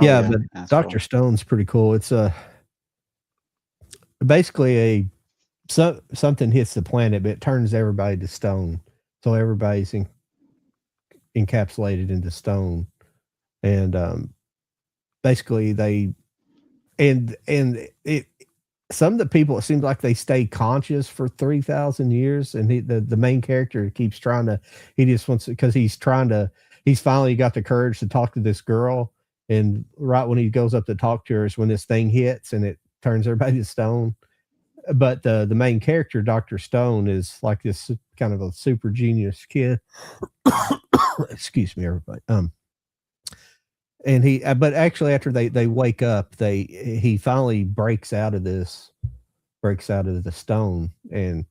Yeah, but Dr. Cool. Stone's pretty cool. It's basically something hits the planet, but it turns everybody to stone. So everybody's encapsulated into stone, and basically some of the people, it seems like they stay conscious for 3,000 years, and the main character keeps trying to. He just wants, because he's finally got the courage to talk to this girl. And right when he goes up to talk to her is when this thing hits and it turns everybody to stone. But the main character, Dr. Stone, is like this kind of a super genius kid. Excuse me, everybody. And but actually after they wake up, he finally breaks out of the stone, and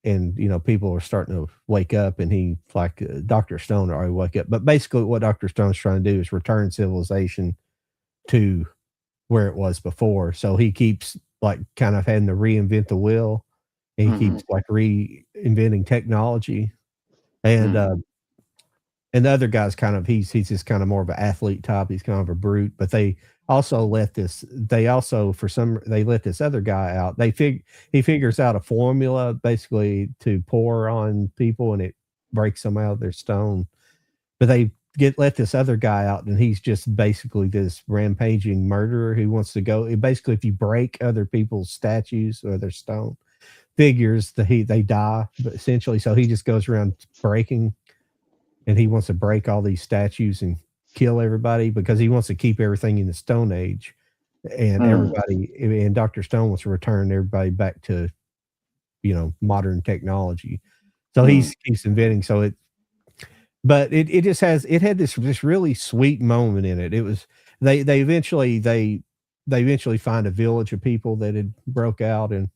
you know, people are starting to wake up, and he, like, Dr. Stone already wake up. But basically what Dr. Stone's trying to do is return civilization to where it was before. So he keeps like kind of having to reinvent the wheel, and he keeps like reinventing technology. And and the other guy's kind of, he's just kind of more of an athlete type. He's kind of a brute, but they let this other guy out. He figures out a formula basically to pour on people, and it breaks them out of their stone. But they let this other guy out, and he's just basically this rampaging murderer who wants to go. Basically, if you break other people's statues or their stone figures, they die. But essentially, so he just goes around breaking, and he wants to break all these statues and kill everybody because he wants to keep everything in the Stone Age, and and Dr. Stone wants to return everybody back to, you know, modern technology. So he keeps inventing. So but it had this really sweet moment in it. It was, they eventually find a village of people that had broke out, and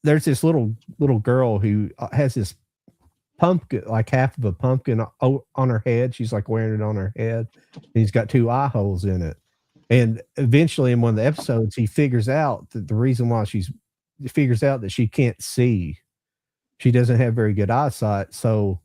there's this little girl who has this pumpkin, like half of a pumpkin on her head. She's like wearing it on her head, and he's got 2 eye holes in it. And eventually in one of the episodes, he figures out that the reason why figures out that she can't see. She doesn't have very good eyesight. So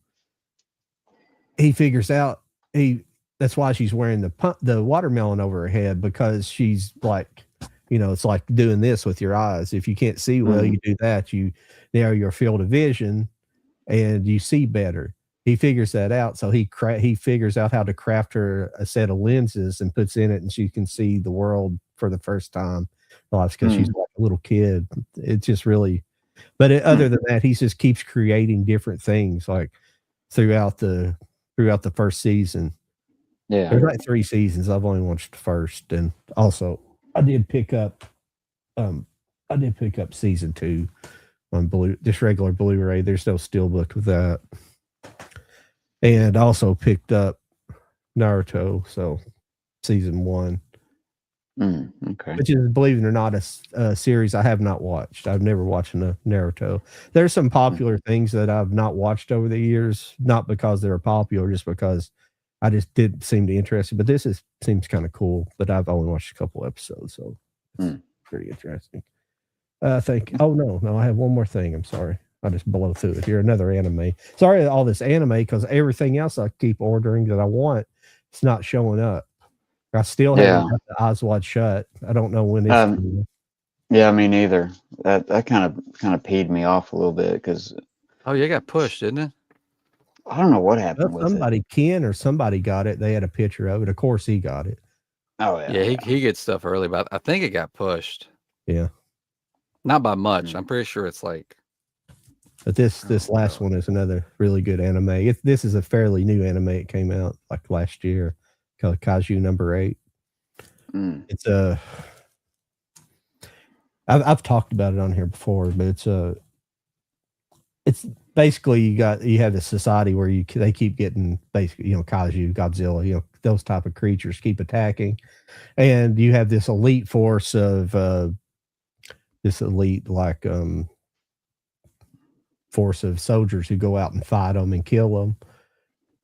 he figures out that's why she's wearing the watermelon over her head, because she's like, you know, it's like doing this with your eyes. If you can't see well, you do that, you narrow your field of vision and you see better. he figures that out. So he figures out how to craft her a set of lenses and puts in it, and she can see the world for the first time. Well, it's because she's like a little kid. It's just really, but other than that, he just keeps creating different things like throughout the first season. Yeah. There's like 3 seasons. I've only watched the first, and also I did pick up season 2 on just regular Blu-ray. There's no steelbook with that. And also picked up Naruto, so season 1. Okay. Which is, believe it or not, a series I have not watched. I've never watched Naruto. There's some popular things that I've not watched over the years, not because they were popular, just because I just didn't seem to interest me. But this seems kind of cool. But I've only watched a couple episodes, so it's pretty interesting. I think. Oh no, I have one more thing. I'm sorry. I'll just blow through it here. Another anime. Sorry, all this anime, because everything else I keep ordering that I want, it's not showing up. I still haven't got the Eyes Wide Shut. I don't know when it's coming. Yeah, me neither. That kind of peed me off a little bit because. Oh, yeah, it got pushed, didn't it? I don't know what happened with it. Ken or somebody got it. They had a picture of it. Of course, he got it. Oh yeah. Yeah, he gets stuff early, but I think it got pushed. Yeah. Not by much. I'm pretty sure it's like. But this last one is another really good anime. This is a fairly new anime. It came out like last year, called Kaiju number 8. It's I've talked about it on here before, but it's basically you have a society where they keep getting basically, Kaiju, Godzilla, those type of creatures keep attacking, and you have this elite force of force of soldiers who go out and fight them and kill them.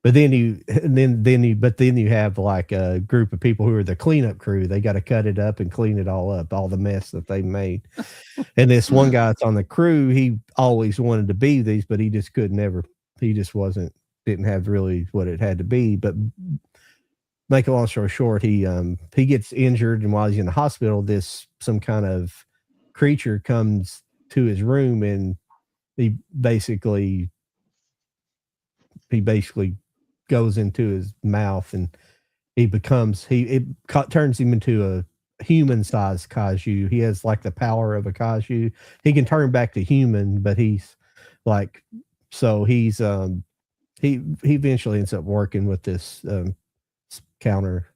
But then you have like a group of people who are the cleanup crew. They got to cut it up and clean it all up, all the mess that they made. And this one guy that's on the crew, he always wanted to be these, but he just didn't have really what it had to be. But make a long story short, he gets injured, and while he's in the hospital, some kind of creature comes to his room, and he basically goes into his mouth, and it turns him into a human-sized kaiju. He has like the power of a kaiju. He can turn back to human, but he eventually ends up working with this counter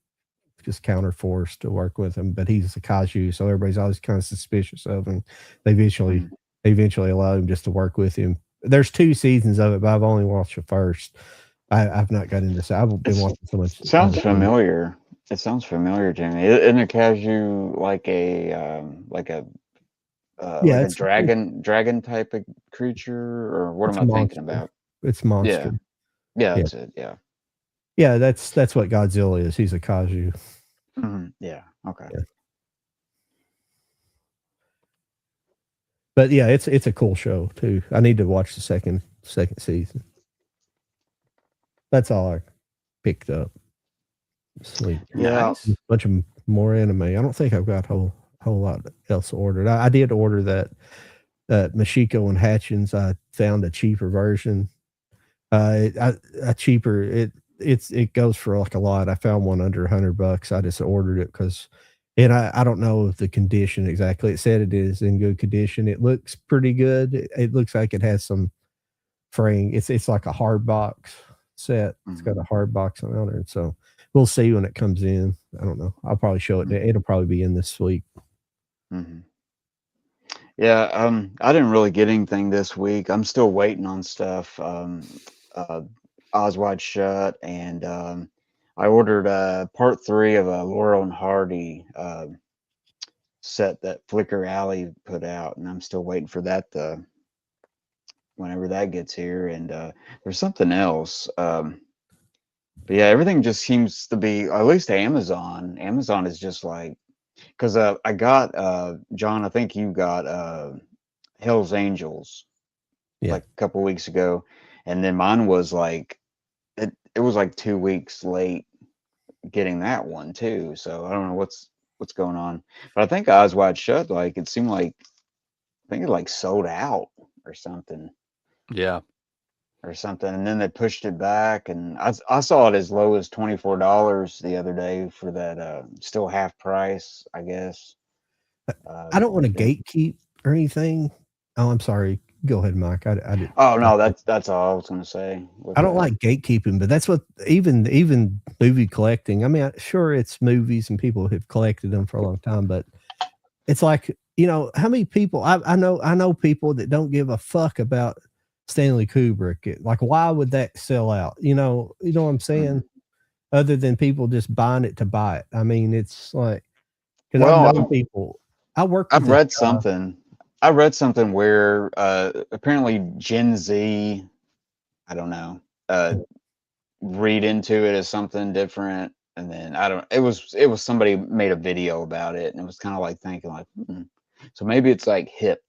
force to work with him, but he's a kaiju, so everybody's always kind of suspicious of him. They eventually allow him just to work with him. There's 2 seasons of it, but I've only watched the first. I've not got into this. I've been watching so much. Sounds familiar. It sounds familiar to me. Isn't a kaiju like a dragon type of creature, or what am I thinking about? It's monster. Yeah, that's it. Yeah. Yeah, that's what Godzilla is. He's a kaiju. Yeah. Okay. Yeah. But yeah, it's a cool show too. I need to watch the second season. That's all I picked up. Sleep. Yeah. A bunch of more anime. I don't think I've got a whole lot else ordered. I did order that Mashiko and Hatchins. I found a cheaper version. It goes for like a lot. I found one under $100. I just ordered it because, and I don't know the condition exactly. It said it is in good condition. It looks pretty good. It looks like it has some fraying. It's like a hard box set. It's got a hard box on it, so we'll see when it comes in. I don't know. I'll probably show it. It'll probably be in this week. Yeah, I didn't really get anything this week. I'm still waiting on stuff. Eyes Wide Shut, and I ordered part 3 of a Laurel and Hardy set that Flickr Alley put out, and I'm still waiting for that whenever that gets here. And there's something else. But yeah, everything just seems to be, at least Amazon. Amazon is just like, because I got John, I think you got Hell's Angels like a couple weeks ago, and then mine was like it was like 2 weeks late getting that one too. So I don't know what's going on, but I think Eyes Wide Shut, like it seemed like I think it like sold out or something. Yeah. or something, and then they pushed it back, and I saw it as low as $24 the other day for that still half price, I guess. I don't want to then- gatekeep or anything. Oh, I'm sorry. Go ahead, Mike. I did. Oh no, that's all I was gonna say. with I don't that. like gatekeeping, but that's what even movie collecting. I mean, sure, it's movies and people have collected them for a long time, but it's like, how many people I know people that don't give a fuck about Stanley Kubrick. Like, why would that sell out? You know what I'm saying? Other than people just buying it to buy it. I mean, it's like, because Well, I've known people. I worked with I've this read guy. something. I read something where apparently Gen Z, I don't know, read into it as something different, and then I don't. It was somebody made a video about it, and it was kind of like thinking like, so maybe it's like hip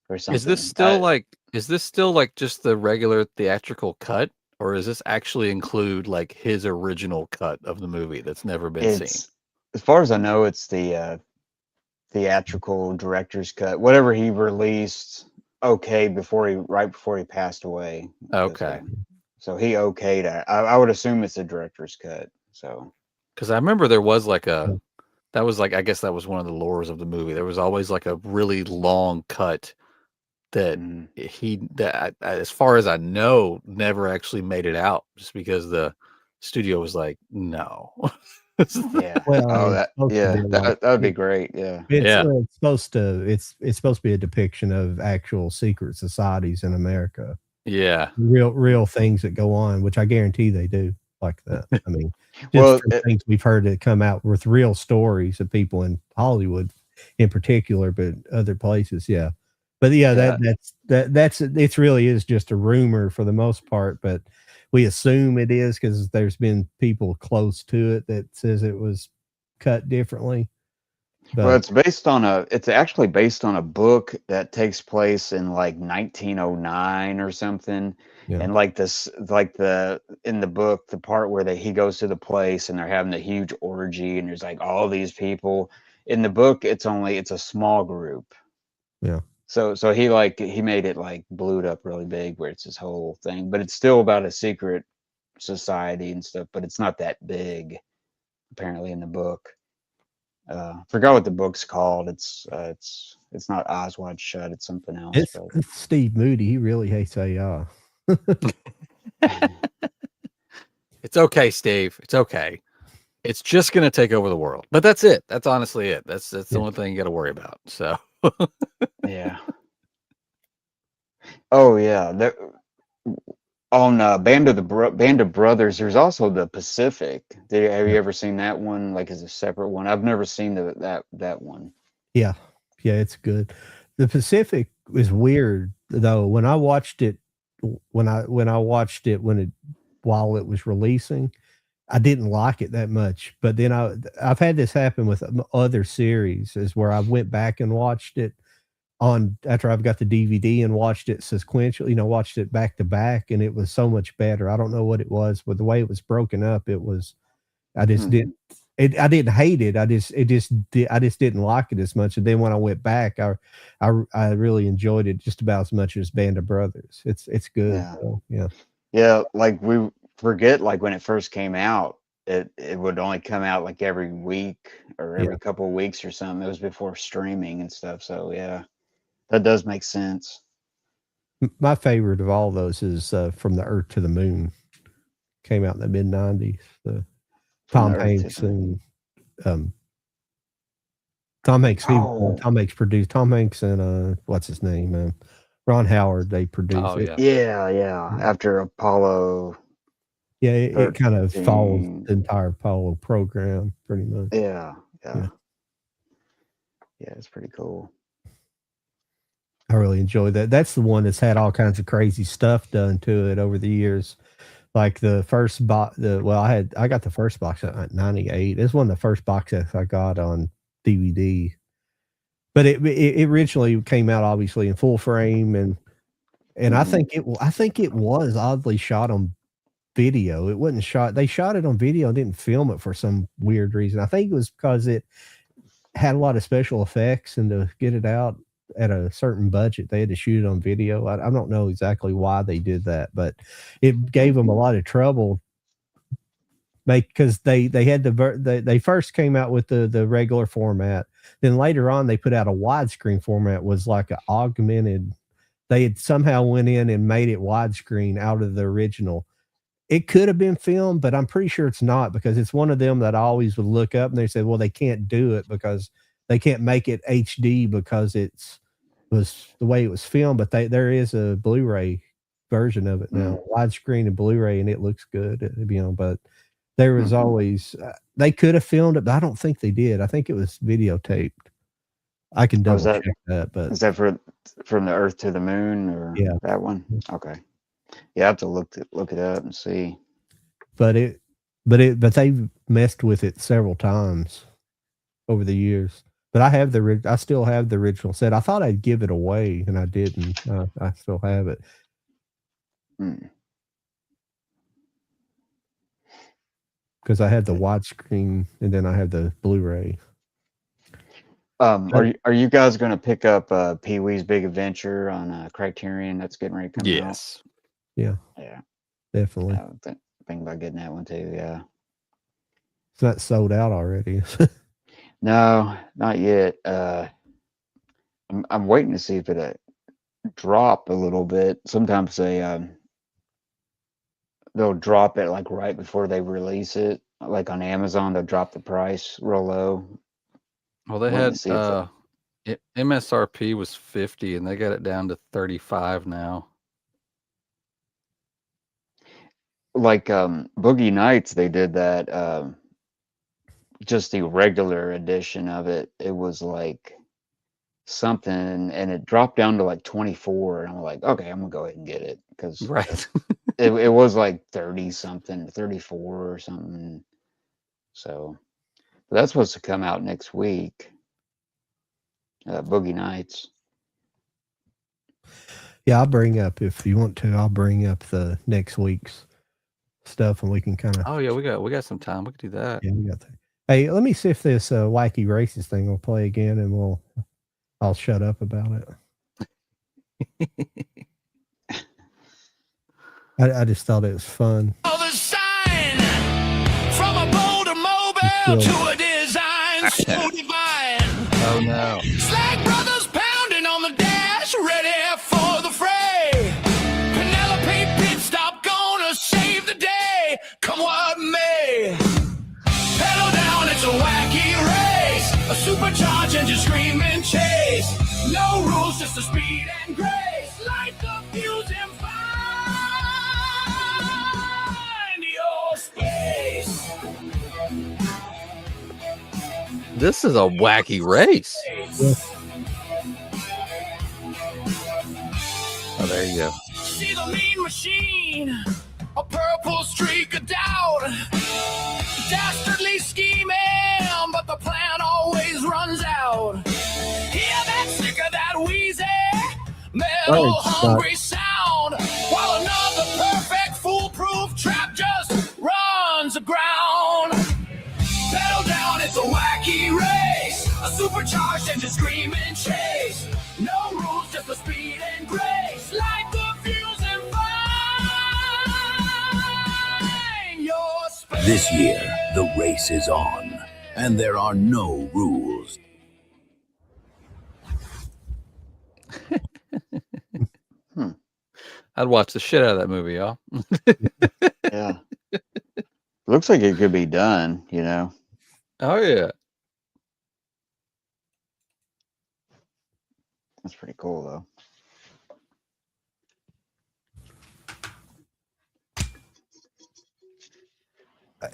or something. Is this still like just the regular theatrical cut, or does this actually include like his original cut of the movie that's never been seen? It's, as far as I know, it's the theatrical director's cut, whatever he released. Okay, right before he passed away. Okay. So he okayed it. I would assume it's a director's cut. So Because I remember there was like I guess that was one of the lures of the movie. There was always like a really long cut that as far as I know, never actually made it out, just because the studio was like, no. yeah. Well, that would be great. Yeah. It's supposed to be a depiction of actual secret societies in America. Yeah. Real things that go on, which I guarantee they do like that. I mean, Well, things we've heard that come out with real stories of people in Hollywood in particular, but other places. Yeah. But it really is just a rumor for the most part, but we assume it is because there's been people close to it that says it was cut differently. But well, it's actually based on a book that takes place in like 1909 or something. Yeah. And like in the book, the part where he goes to the place and they're having a huge orgy and there's like all these people. In the book, it's a small group. Yeah. So he made it like blew it up really big where it's this whole thing, but it's still about a secret society and stuff, but it's not that big apparently in the book. Forgot what the book's called. It's not Eyes Wide Shut. It's something else. It's Steve Moody. He really hates AI. It's okay, Steve. It's okay. It's just gonna take over the world. But that's it. That's honestly it. That's the only thing you got to worry about. So yeah. Oh yeah. On Band of Brothers, there's also the Pacific. Have you ever seen that one? Like as a separate one? I've never seen that one. Yeah, it's good. The Pacific is weird though. When I watched it, while it was releasing, I didn't like it that much. But then I've had this happen with other series, is where I went back and watched it after I've got the DVD and watched it sequentially, watched it back to back, and it was so much better. I don't know what it was, but the way it was broken up, it was, I just didn't, I didn't hate it. I just didn't like it as much. And then when I went back, I really enjoyed it just about as much as Band of Brothers. It's good. Yeah. So, yeah. Yeah. Like we forget, like when it first came out, it would only come out like every week or every couple of weeks or something. It was before streaming and stuff. So yeah. That does make sense. My favorite of all those is From the Earth to the Moon. Came out in the mid-90s. Tom Hanks and Tom Hanks. Tom Hanks produced. Tom Hanks and what's his name? Ron Howard. They produced it. Yeah. After Apollo. Yeah, it kind of follows the entire Apollo program pretty much. Yeah, it's pretty cool. I really enjoy that. That's the one that's had all kinds of crazy stuff done to it over the years. Like the first box, I got the first box at 98. It's one of the first box sets I got on DVD. But it originally came out obviously in full frame, and I think it was oddly shot on video. It wasn't shot. They shot it on video and didn't film it for some weird reason. I think it was because it had a lot of special effects, and to get it out at a certain budget. They had to shoot it on video. I don't know exactly why they did that, but it gave them a lot of trouble. Because they had they first came out with the regular format. Then later on, they put out a widescreen format. Was like an augmented. They had somehow went in and made it widescreen out of the original. It could have been filmed, but I'm pretty sure it's not, because it's one of them that I always would look up and they said, well, they can't do it because they can't make it HD because was the way it was filmed. But there is a Blu-ray version of it now, widescreen and Blu-ray, and it looks good, but there was always, they could have filmed it, but I don't think they did. I think it was videotaped. I can double check that, but is that for From the Earth to the Moon, or that one? Okay. Yeah, I have to look it up and see. But they've messed with it several times over the years. But I still have the original set. I thought I'd give it away, and I didn't. I still have it. Because I had the widescreen, and then I have the Blu-ray. Are you guys going to pick up Pee-wee's Big Adventure on Criterion? That's getting ready to come out. Yes. Yeah. Yeah. Definitely. Think about getting that one too. Yeah. It's not sold out already. No, not yet. I'm waiting to see if it drop a little bit. Sometimes they'll drop it like right before they release it. Like on Amazon, they'll drop the price real low. Well, they had MSRP was 50, and they got it down to 35 now. Like Boogie Nights, they did that. Just the regular edition of it. It was like something, and it dropped down to like 24. And I'm like, okay, I'm gonna go ahead and get it, because it was like 30 something, 34 or something. So that's supposed to come out next week. Boogie Nights. Yeah, I'll bring up, if you want to, I'll bring up the next week's stuff, and we can kind of. Oh yeah, we got some time. We can do that. Yeah, we got that. Hey, let me see if this wacky races thing will play again, and I'll shut up about it. I just thought it was fun. The sign from a boulder mobile to a design so divine. Oh no. Slag brothers pounding on the dash, ready for the fray. Penelope pit stop, gonna save the day, come what may. Pedal down, it's a wacky race, a supercharged engine screaming chase. No rules, just the speed and grace. Light the fuse and find your space. This is a wacky race. Oh, there you go. See the mean machine, a purple streak of doubt. Dastardly scheming, but the plan always runs out. Hear that sticker, that wheezy, metal hungry sound, while another perfect foolproof trap just runs aground. Pedal down, it's a wacky race, a supercharged engine screaming chase. No rules, just the speed and grace. Light the fuse and find your space. This year, the race is on, and there are no rules. I'd watch the shit out of that movie, y'all. Yeah. Looks like it could be done, you know. Oh yeah. That's pretty cool though.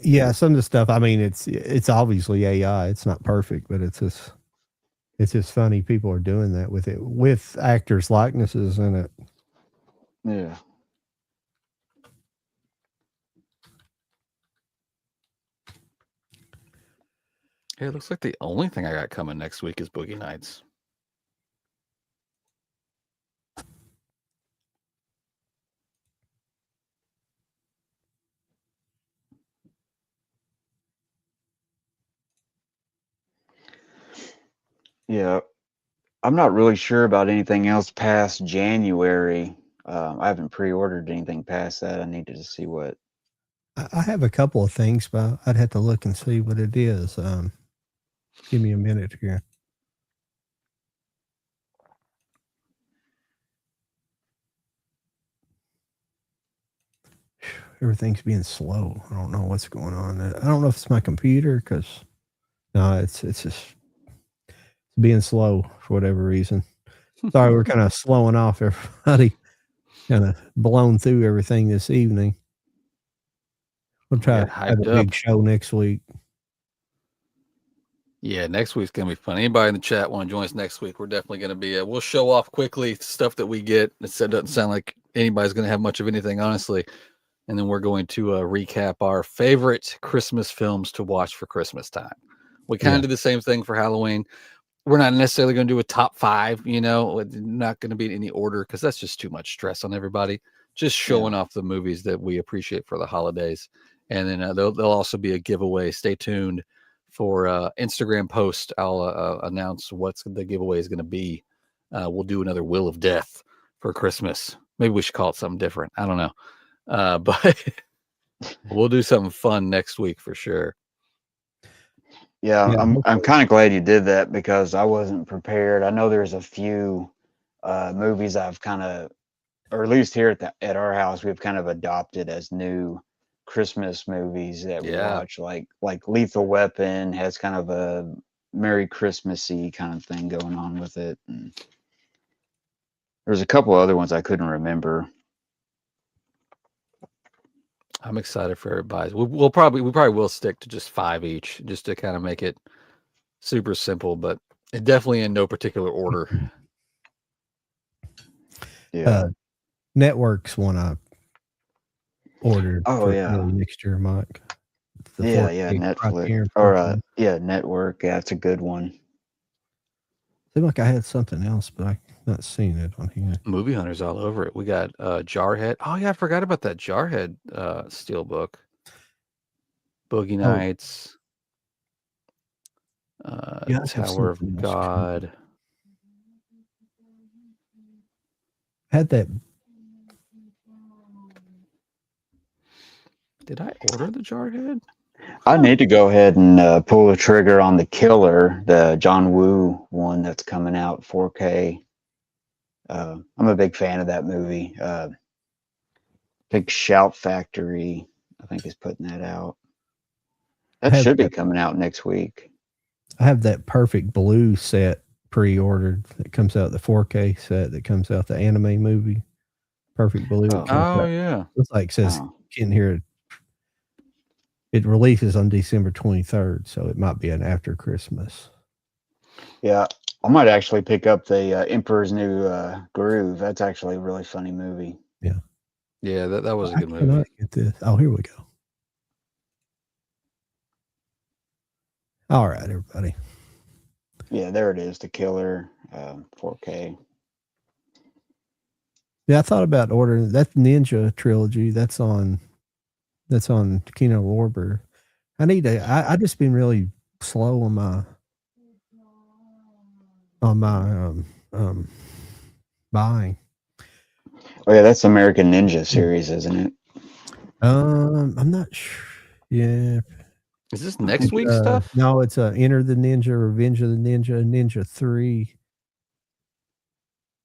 Yeah, some of the stuff, I mean, it's obviously AI. It's not perfect, but it's just funny people are doing that with it, with actors' likenesses in it. Yeah. It looks like the only thing I got coming next week is Boogie Nights. Yeah. I'm not really sure about anything else past January. I haven't pre-ordered anything past that. I needed to see what. I have a couple of things, but I'd have to look and see what it is. Give me a minute here. Everything's being slow. I don't know what's going on. I don't know if it's my computer because no, it's just being slow for whatever reason. Sorry, we're kind of slowing off everybody. Kind of blown through everything this evening. We'll try to have a big show next week. Yeah, next week's gonna be fun. Anybody in the chat want to join us next week? We're definitely gonna be. We'll show off quickly stuff that we get. It doesn't sound like anybody's gonna have much of anything, honestly. And then we're going to recap our favorite Christmas films to watch for Christmas time. We kind of did the same thing for Halloween. We're not necessarily going to do a top 5, you know, not going to be in any order because that's just too much stress on everybody. Just showing off the movies that we appreciate for the holidays. And then there'll also be a giveaway. Stay tuned for Instagram post. I'll announce what the giveaway is going to be. We'll do another Wheel of Death for Christmas. Maybe we should call it something different. I don't know. But we'll do something fun next week for sure. Yeah, I'm kind of glad you did that because I wasn't prepared. I know there's a few movies I've kind of, or at least here at our house, we've kind of adopted as new Christmas movies that we watch. Like Lethal Weapon has kind of a Merry Christmassy kind of thing going on with it. And there's a couple other ones I couldn't remember. I'm excited for everybody. We probably will stick to just 5 each, just to kind of make it super simple, but definitely in no particular order. Yeah. Networks one I ordered. Oh yeah, next year, Mike. Yeah, Netflix or Network. Yeah, it's a good one. Seemed like I had something else, but I'm not seeing it on here. Movie Hunters all over it. We got Jarhead. Oh yeah, I forgot about that Jarhead steelbook. Boogie Nights. Tower of God. Had that. Did I order the Jarhead? I need to go ahead and pull the trigger on The Killer, the John Woo one that's coming out 4K. I'm a big fan of that movie. Big Shout Factory, I think, is putting that out. That should be coming out next week. I have that Perfect Blue set pre-ordered. That comes out, the 4K set that comes out, the anime movie. Perfect Blue. Yeah. Looks like it says in here. It releases on December 23rd, so it might be an after Christmas. Yeah, I might actually pick up the Emperor's New Groove. That's actually a really funny movie. Yeah, that was a good movie. Get this. Oh, here we go. All right, everybody. Yeah, there it is. The Killer, 4K. Yeah, I thought about ordering that Ninja trilogy. That's on Kino Lorber. I just been really slow on my buying. Oh yeah, that's American Ninja series, isn't it? I'm not sure. Yeah. Is this next week's stuff? No, it's Enter the Ninja, Revenge of the Ninja, Ninja 3,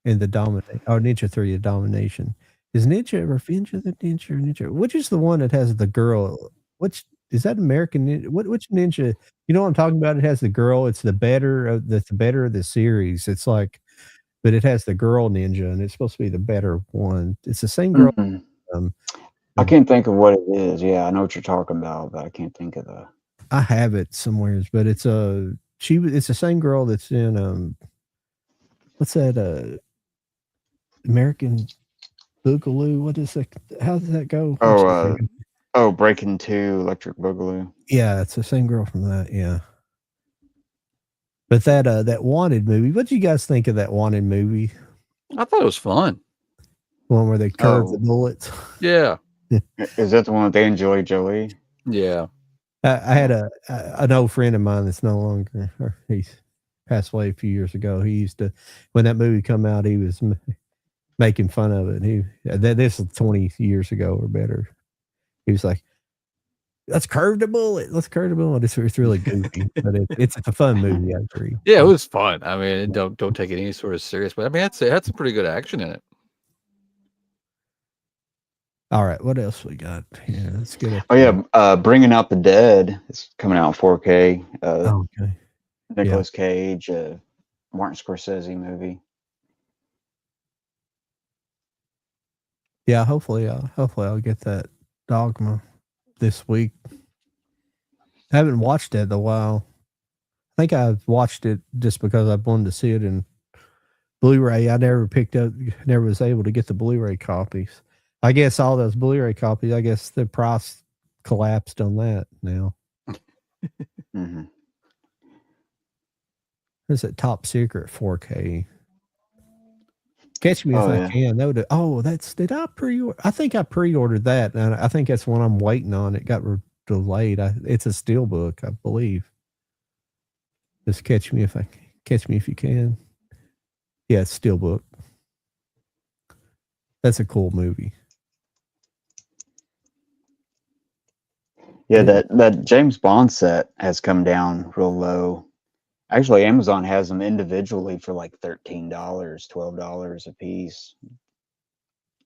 and the Ninja 3, the Domination. Is Ninja Revenge of the Ninja? Which is the one that has the girl? Which is that American Ninja? Which Ninja? You know what I'm talking about? It has the girl. It's the better of the series. It's like, but it has the girl ninja, and it's supposed to be the better one. It's the same girl. Mm-hmm. I can't think of what it is. Yeah, I know what you're talking about, but I can't think of the. I have it somewhere, but it's it's the same girl that's in what's that American Boogaloo? What is that? How does that go? Breaking 2, Electric Boogaloo. Yeah, it's the same girl from that. Yeah. But that Wanted movie, what do you guys think of that Wanted movie? I thought it was fun. One where they curve the bullets. Yeah. Is that the one with Angelina Jolie? Yeah. I had an old friend of mine that's no longer. He's passed away a few years ago. He used to, when that movie come out, he was making fun of it. This is 20 years ago or better. He was like, let's curve the bullet. Let's curve the bullet. It's really goofy, but it's a fun movie. I agree. Yeah, it was fun. I mean, don't take it any sort of serious, but I mean, it had some pretty good action in it. All right, what else we got? Yeah, let's get it. Oh yeah, Bringing Out the Dead is coming out in 4K. Okay. Nicolas Cage, Martin Scorsese movie. Yeah, hopefully I'll get that Dogma this week. I haven't watched it in a while. I think I've watched it just because I wanted to see it in Blu-ray. I never was able to get the Blu-ray copies. I guess all those Blu-ray copies, I guess the price collapsed on that now. Mm-hmm. There's that Top Secret 4K. Catch Me If I Can. That would. Did I pre-order? I think I pre-ordered that, and I think that's one I'm waiting on. It got delayed. It's a steelbook, I believe. Just Catch Me If You Can. Yeah, it's steelbook. That's a cool movie. Yeah, that James Bond set has come down real low. Actually, Amazon has them individually for like $13, $12 a piece.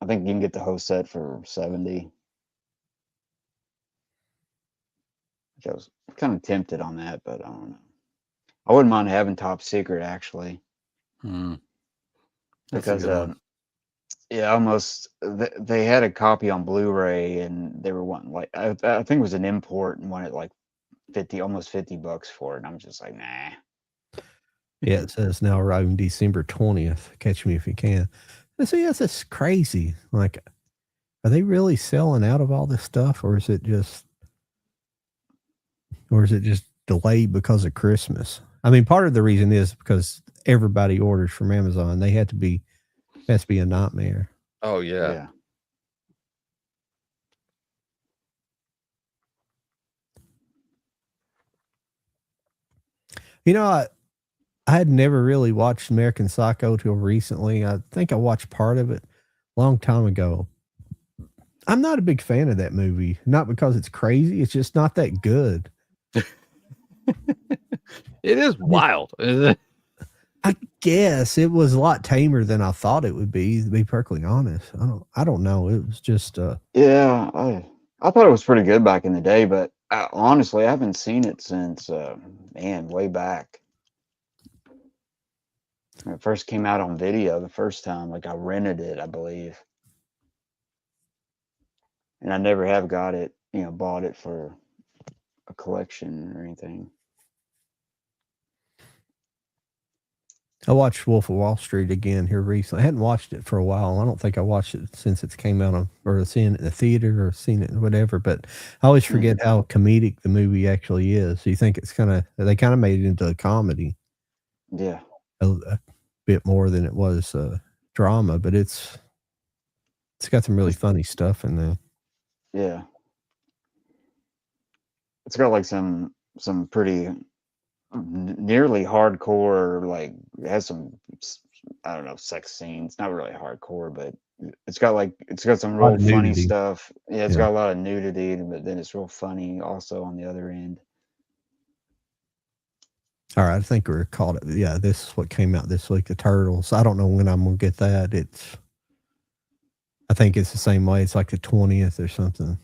I think you can get the whole set for $70. I was kind of tempted on that, but I don't know. I wouldn't mind having Top Secret actually, because almost they had a copy on Blu-ray and they were wanting like I think it was an import and wanted like almost $50 for it. And I'm just like, nah. Yeah, it says now arriving December 20th. Catch Me If You Can. See, that's crazy. Like, are they really selling out of all this stuff, or is it just delayed because of Christmas? I mean, part of the reason is because everybody orders from Amazon. They has to be a nightmare. Oh yeah. You know, I had never really watched American Psycho till recently. I think I watched part of it a long time ago. I'm not a big fan of that movie. Not because it's crazy. It's just not that good. It is wild, isn't it? I guess it was a lot tamer than I thought it would be, to be perfectly honest. I don't know. It was just yeah, I thought it was pretty good back in the day, but honestly, I haven't seen it since way back. When it first came out on video the first time, like I rented it, I believe. And I never have got it, bought it for a collection or anything. I watched Wolf of Wall Street again here recently. I hadn't watched it for a while. I don't think I watched it since it came out or seen it in the theater or seen it whatever, but I always forget how comedic the movie actually is. You think they kind of made it into a comedy. Yeah. A bit more than it was drama, but it's got some really funny stuff in there. Yeah. It's got like some pretty nearly hardcore, like it has some, I don't know, sex scenes. Not really hardcore, but it's got some real funny stuff. Yeah, it's got a lot of nudity, but then it's real funny also on the other end. All right, I think we're called it. Yeah, this is what came out this week, The Turtles. I don't know when I'm gonna get that. I think it's the same way. It's like the 20th or something.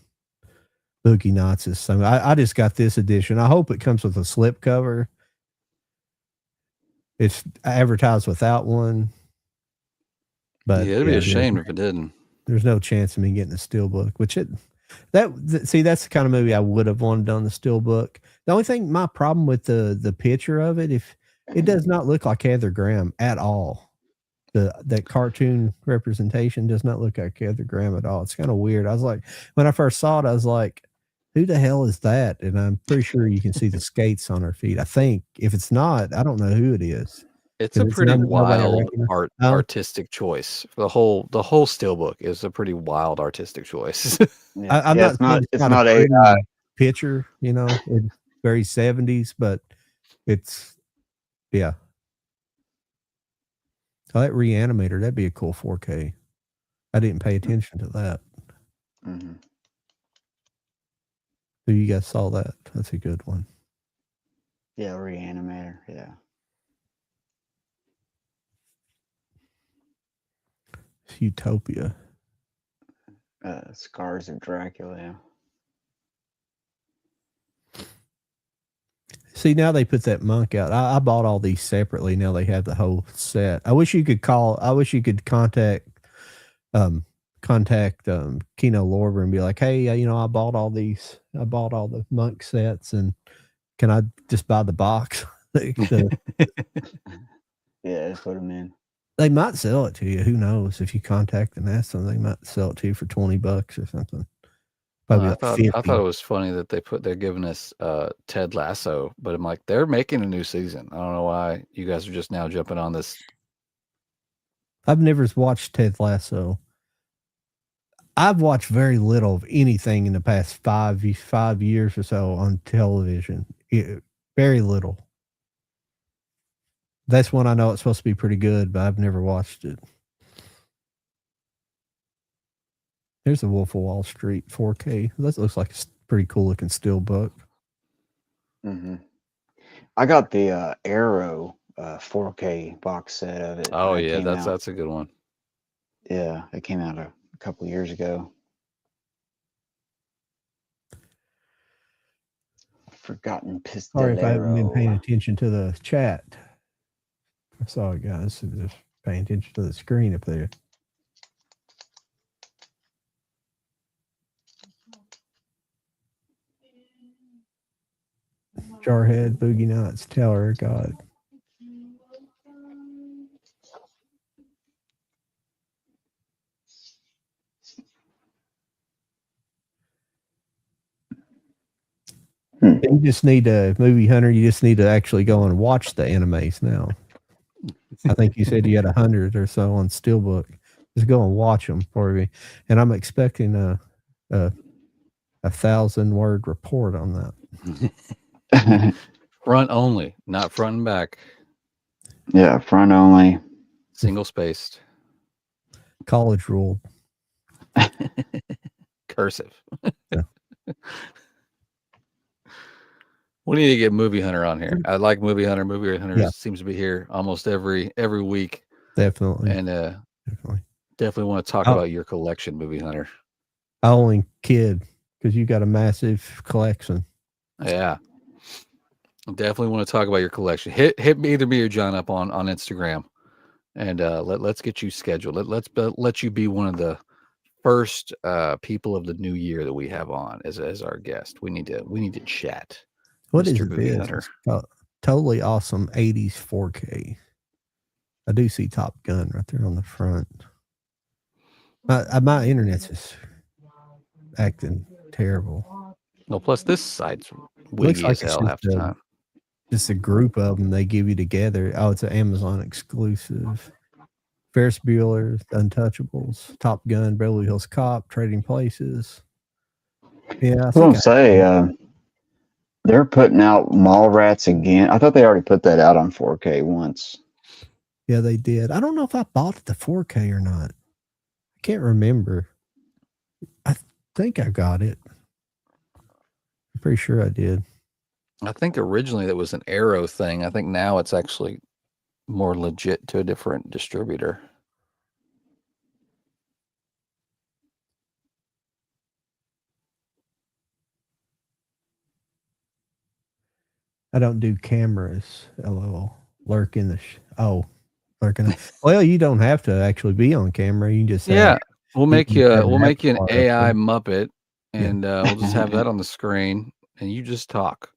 Boogie Nights is something. I just got this edition. I hope it comes with a slipcover. It's advertised without one. But it'd be a shame if it didn't. There's no chance of me getting a steelbook, that's the kind of movie I would have wanted on the steelbook. The only thing, my problem with the picture of it, if it does not look like Heather Graham at all. That cartoon representation does not look like Heather Graham at all. It's kind of weird. I was like, when I first saw it, I was like, who the hell is that? And I'm pretty sure you can see the skates on her feet. I think if it's not, I don't know who it is. It's a pretty wild artistic choice. The whole steelbook is a pretty wild artistic choice. It's not a picture, it's very 70s, but it's Oh, that Reanimator, that'd be a cool 4K. I didn't pay attention to that. Mm-hmm. So you guys saw that? That's a good one. Yeah, Reanimator. Yeah. It's Utopia. Scars of Dracula. Yeah. See, now they put that monk out. I bought all these separately. Now they have the whole set. I wish you could contact Kino Lorber and be like, hey, I bought all these. I bought all the monk sets, and can I just buy the box? Yeah, just put them in. They might sell it to you. Who knows? If you contact and ask them, they might sell it to you for $20 or something. Probably I like thought 50. it was funny that they're giving us Ted Lasso, but I'm like, they're making a new season. I don't know why you guys are just now jumping on this. I've never watched Ted Lasso. I've watched very little of anything in the past 5 years or so on television. Very little. That's one I know it's supposed to be pretty good, but I've never watched it. There's the Wolf of Wall Street 4K. That looks like a pretty cool looking steelbook. Mm-hmm. I got the Arrow 4K box set of it. Oh and it yeah, came out- that's a good one. Yeah, it came out a couple years ago. Forgotten Pistolero. Sorry if I haven't been paying attention to the chat. I saw it, guys. Just paying attention to the screen up there. Jarhead, Boogie Nights, Teller, God. You just need a movie hunter. You just need to actually go and watch the animes now. I think you said you had 100 or so on Steelbook. Just go and watch them for me. And I'm expecting a 1,000-word report on that. Front only, not front and back. Yeah, front only. Single spaced. College ruled. Cursive. Yeah. We need to get Movie Hunter on here. I like Movie Hunter. Movie Hunter seems to be here almost every week. Definitely. And definitely want to talk about your collection, Movie Hunter. I only kid because you got a massive collection. Yeah. Definitely want to talk about your collection. Hit either me or John up on Instagram, and let's get you scheduled. Let's let you be one of the first people of the new year that we have on as our guest. We need to chat. What Mr. is Movie this? Hunter. Totally awesome 80s 4K. I do see Top Gun right there on the front. My internet's just acting terrible. Well, plus this site's wiggy as hell half the time. Just a group of them they give you together. Oh, it's an Amazon exclusive. Ferris Bueller, Untouchables, Top Gun, Beverly Hills Cop, Trading Places. Yeah, I was going to say, they're putting out Mallrats again. I thought they already put that out on 4K once. Yeah, they did. I don't know if I bought the 4K or not. I can't remember. I think I got it. I'm pretty sure I did. I think originally that was an Arrow thing. I think now it's actually more legit to a different distributor. I don't do cameras. LOL. Lurk in the lurking. Well, you don't have to actually be on camera. You can just we'll make you an AI Muppet, and we'll just have that on the screen, and you just talk.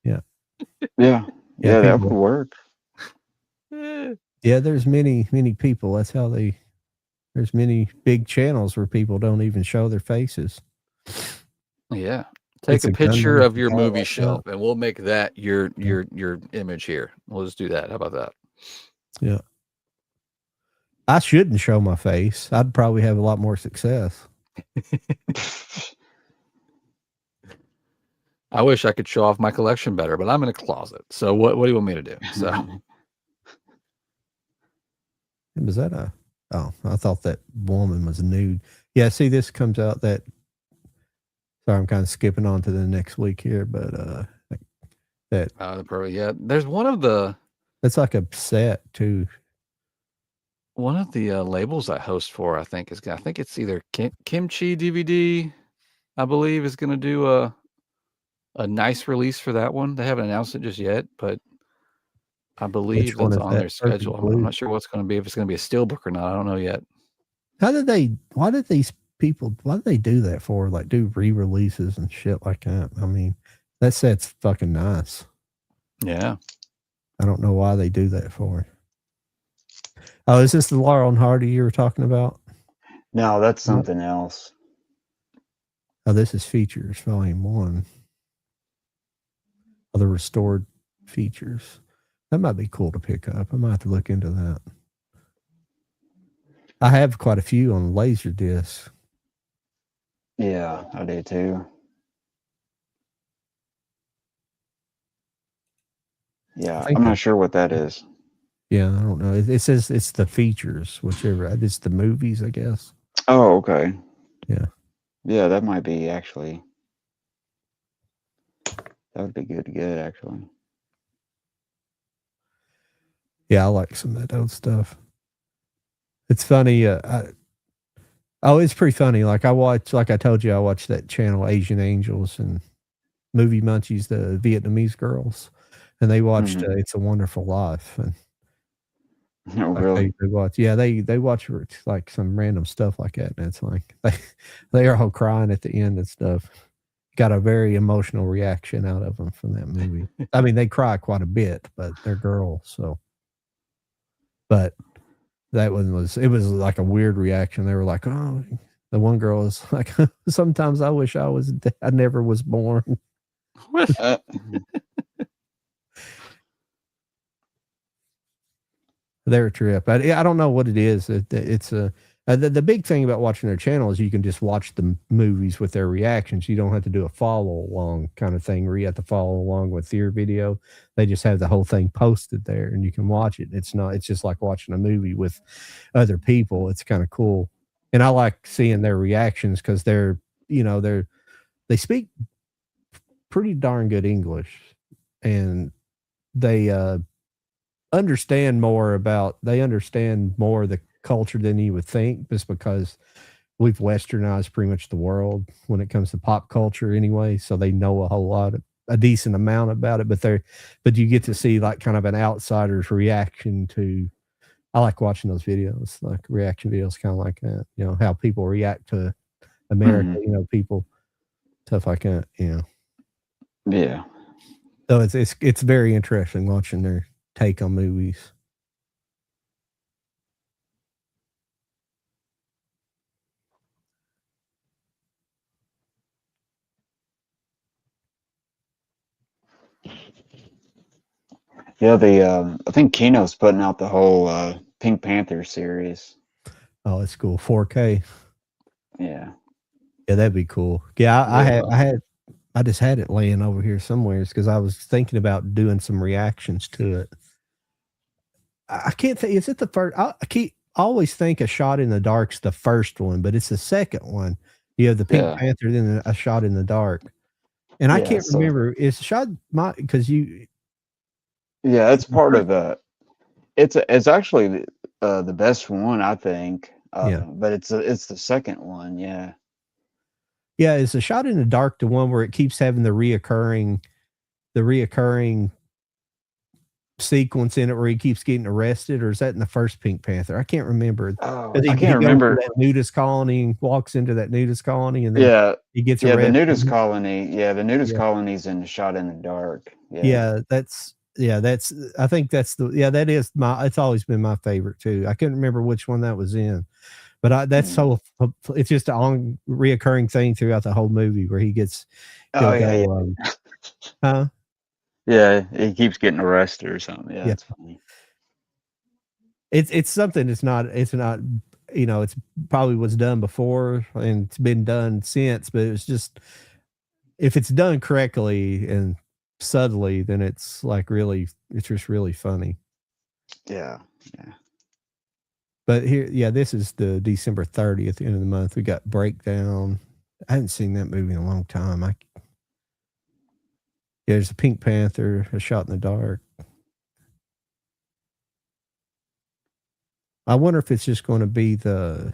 Yeah, that would work. Yeah, there's many people. That's how there's many big channels where people don't even show their faces. Yeah. Take a picture of your movie shelf and we'll make that your image here. We'll just do that. How about that? Yeah. I shouldn't show my face. I'd probably have a lot more success. I wish I could show off my collection better, but I'm in a closet. So what do you want me to do? So Was that a? Oh, I thought that woman was nude. Yeah, see, this comes out that. Sorry, I'm kind of skipping on to the next week here, but that there's one of the that's like a set too. Labels I host for. I think it's either Kimchi DVD. I believe is going to do a nice release for that one. They haven't announced it just yet, but I believe that's on their schedule. I'm not sure what's going to be, if it's going to be a steelbook or not. I don't know yet. Why did these people, why did they do that for? Like do re-releases and shit like that? I mean, that set's fucking nice. Yeah. I don't know why they do that for. Oh, is this the Laurel and Hardy you were talking about? No, that's something else. Oh, this is Features, Volume 1. Other restored features. That might be cool to pick up. I might have to look into that. I have quite a few on Laserdisc. Yeah, I do too. Yeah, I'm not sure what that is. Yeah, I don't know. It says it's the features, whichever. It's the movies, I guess. Oh, okay. Yeah. Yeah, that might be actually. That would be good to get, actually. Yeah, I like some of that old stuff. It's funny. It's pretty funny. Like I told you, I watched that channel Asian Angels and Movie Munchies, the Vietnamese girls, and they watched It's a Wonderful Life. And oh, really? They watch like some random stuff like that, and it's like they are all crying at the end and stuff. Got a very emotional reaction out of them from that movie. I mean, they cry quite a bit, but they're girls, so. But that one was like a weird reaction. They were like, "Oh," the one girl was like, "Sometimes I wish I never was born." They're a trip. I don't know what it is. It's the big thing about watching their channel is you can just watch the movies with their reactions. You don't have to do a follow along kind of thing where you have to follow along with their video. They just have the whole thing posted there and you can watch it. It's just like watching a movie with other people. It's kind of cool. And I like seeing their reactions because they speak pretty darn good English, and they understand more of the culture than you would think, just because we've westernized pretty much the world when it comes to pop culture anyway. So they know a decent amount about it, but you get to see like kind of an outsider's reaction to, I like watching those videos, like reaction videos, kind of like that, how people react to America, people, stuff like that, Yeah. So it's very interesting watching their take on movies. Yeah, I think Kino's putting out the whole Pink Panther series. Oh, it's cool. 4K. Yeah. Yeah, that'd be cool. Yeah, I just had it laying over here somewhere because I was thinking about doing some reactions to it. I can't think. Is it the first? I always think A Shot in the Dark's the first one, but it's the second one. You have the Pink Panther, then A Shot in the Dark, and I can't remember. Is Shot because you? Yeah, it's part of it's actually the best one, I think. But it's the second one. Yeah. Yeah, is A Shot in the Dark the one where it keeps having the reoccurring sequence in it where he keeps getting arrested, or is that in the first Pink Panther? I can't remember. I can't remember. That nudist colony and walks into that nudist colony, and then he gets arrested. The nudist colony. Yeah, the nudist colony's in Shot in the Dark. That's I think that's that is it's always been my favorite too. I couldn't remember which one that was in, but it's just a reoccurring thing throughout the whole movie where he gets Yeah, he keeps getting arrested or something. Yeah, it's funny. It's something. It's not. It's probably was done before and it's been done since. But it's just, if it's done correctly and subtly, then it's just really funny. Yeah. But here, yeah, this is the December 30th, end of the month. We got Breakdown. I haven't seen that movie in a long time. There's a Pink Panther, A Shot in the Dark. I wonder if it's just going to be the.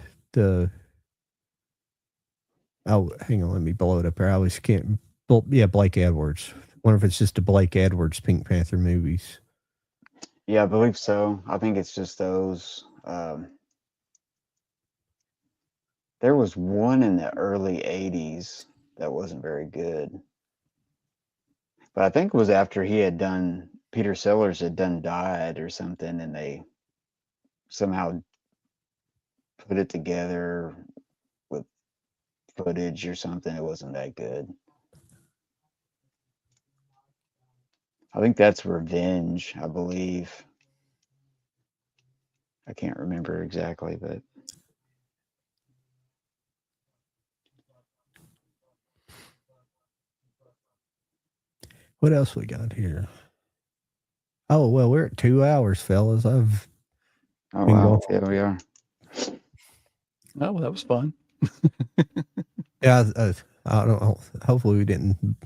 Oh, hang on, let me blow it up here. I always can't. Yeah, Blake Edwards. I wonder if it's just the Blake Edwards Pink Panther movies. Yeah, I believe so. I think it's just those. There was one in the early 80s that wasn't very good. But I think it was after Peter Sellers had died or something, and they somehow put it together with footage or something. It wasn't that good. I think that's Revenge, I believe. I can't remember exactly, but What else we got here? Oh, well, we're at 2 hours, fellas. oh Been wow, going- yeah, we are. Oh, well, that was fun. Yeah, I don't know. Hopefully we didn't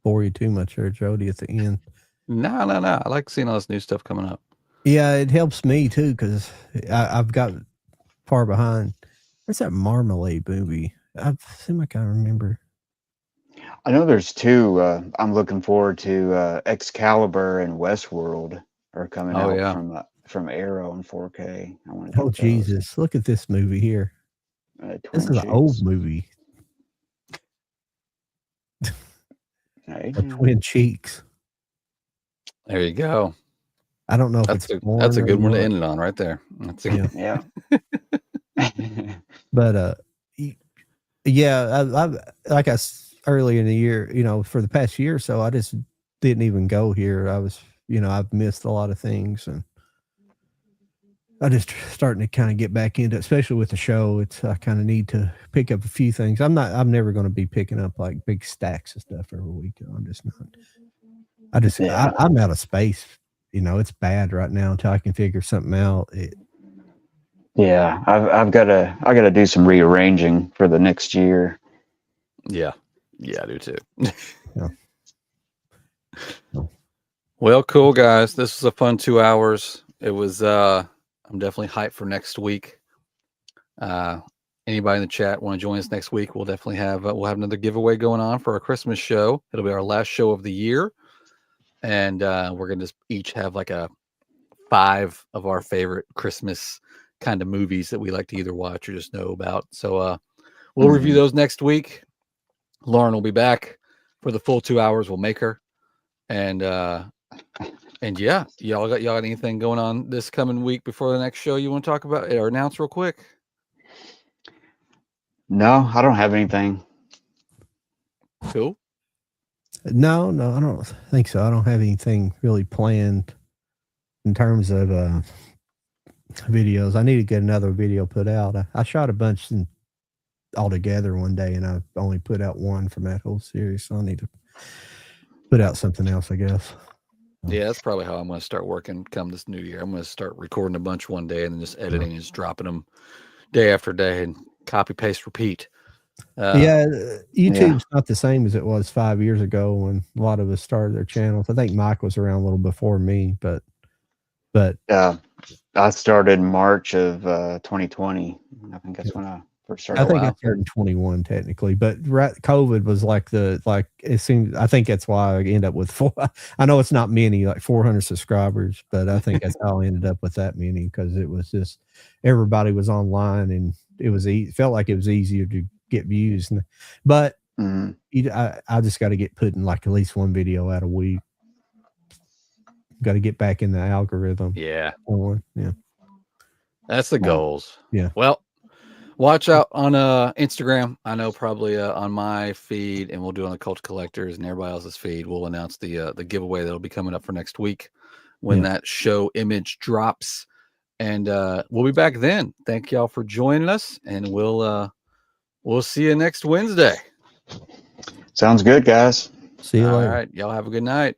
bore you too much there, Jody, at the end. No. I like seeing all this new stuff coming up. Yeah, it helps me too because I've got far behind. Where's that Marmalade movie? I seem like I remember. I know there's two. I'm looking forward to Excalibur and Westworld are coming Oh, out yeah. from Arrow in 4K. I want to. Oh Jesus! Look at this movie here. This is an old movie. Hey. Twin Cheeks. There you go. I don't know if That's it's that's a porn or good one to what. end it on right there. That's a, Yeah. Yeah. But yeah, like early in the year, for the past year or so, I just didn't even go here. I was, I've missed a lot of things, and I just starting to kind of get back into it, especially with the show. I kind of need to pick up a few things. I'm never going to be picking up like big stacks of stuff every week. I'm just not. Yeah. I'm out of space. It's bad right now until I can figure something out. Yeah, I gotta do some rearranging for the next year. yeah, I do too. Yeah. Well, cool guys. This was a fun 2 hours. It was. I'm definitely hyped for next week. Anybody in the chat want to join us next week? We'll definitely have another giveaway going on for our Christmas show. It'll be our last show of the year, and we're gonna just each have like 5 of our favorite Christmas kind of movies that we like to either watch or just know about. So we'll review those next week. Lauren will be back for the full 2 hours. We'll make her, and yeah, y'all got anything going on this coming week before the next show you want to talk about or announce real quick? No, I don't have anything. Cool. No, I don't think so. I don't have anything really planned in terms of videos. I need to get another video put out. I shot a bunch all together one day, and I only put out one from that whole series. So I need to put out something else, I guess. Yeah, that's probably how I'm going to start working come this new year. I'm going to start recording a bunch one day and then just editing and just dropping them day after day and copy, paste, repeat. YouTube's not the same as it was 5 years ago when a lot of us started their channels. I think Mike was around a little before me, but I started in March of 2020. I think that's when I first started. I think I started in 21 technically, but COVID was it seemed. I think that's why I ended up with 4. I know it's not many, like 400 subscribers, but I think that's how I ended up with that many because it was just everybody was online and it felt like it was easier to get views. But I just got to get putting like at least one video out a week. Got to get back in the algorithm. Yeah. Yeah. That's the goals. Yeah. Well, watch out on Instagram. I know probably on my feed, and we'll do it on the Cult Collectors and everybody else's feed. We'll announce the giveaway that'll be coming up for next week when that show image drops. And we'll be back then. Thank y'all for joining us, and we'll see you next Wednesday. Sounds good, guys. See you later. All right. Y'all have a good night.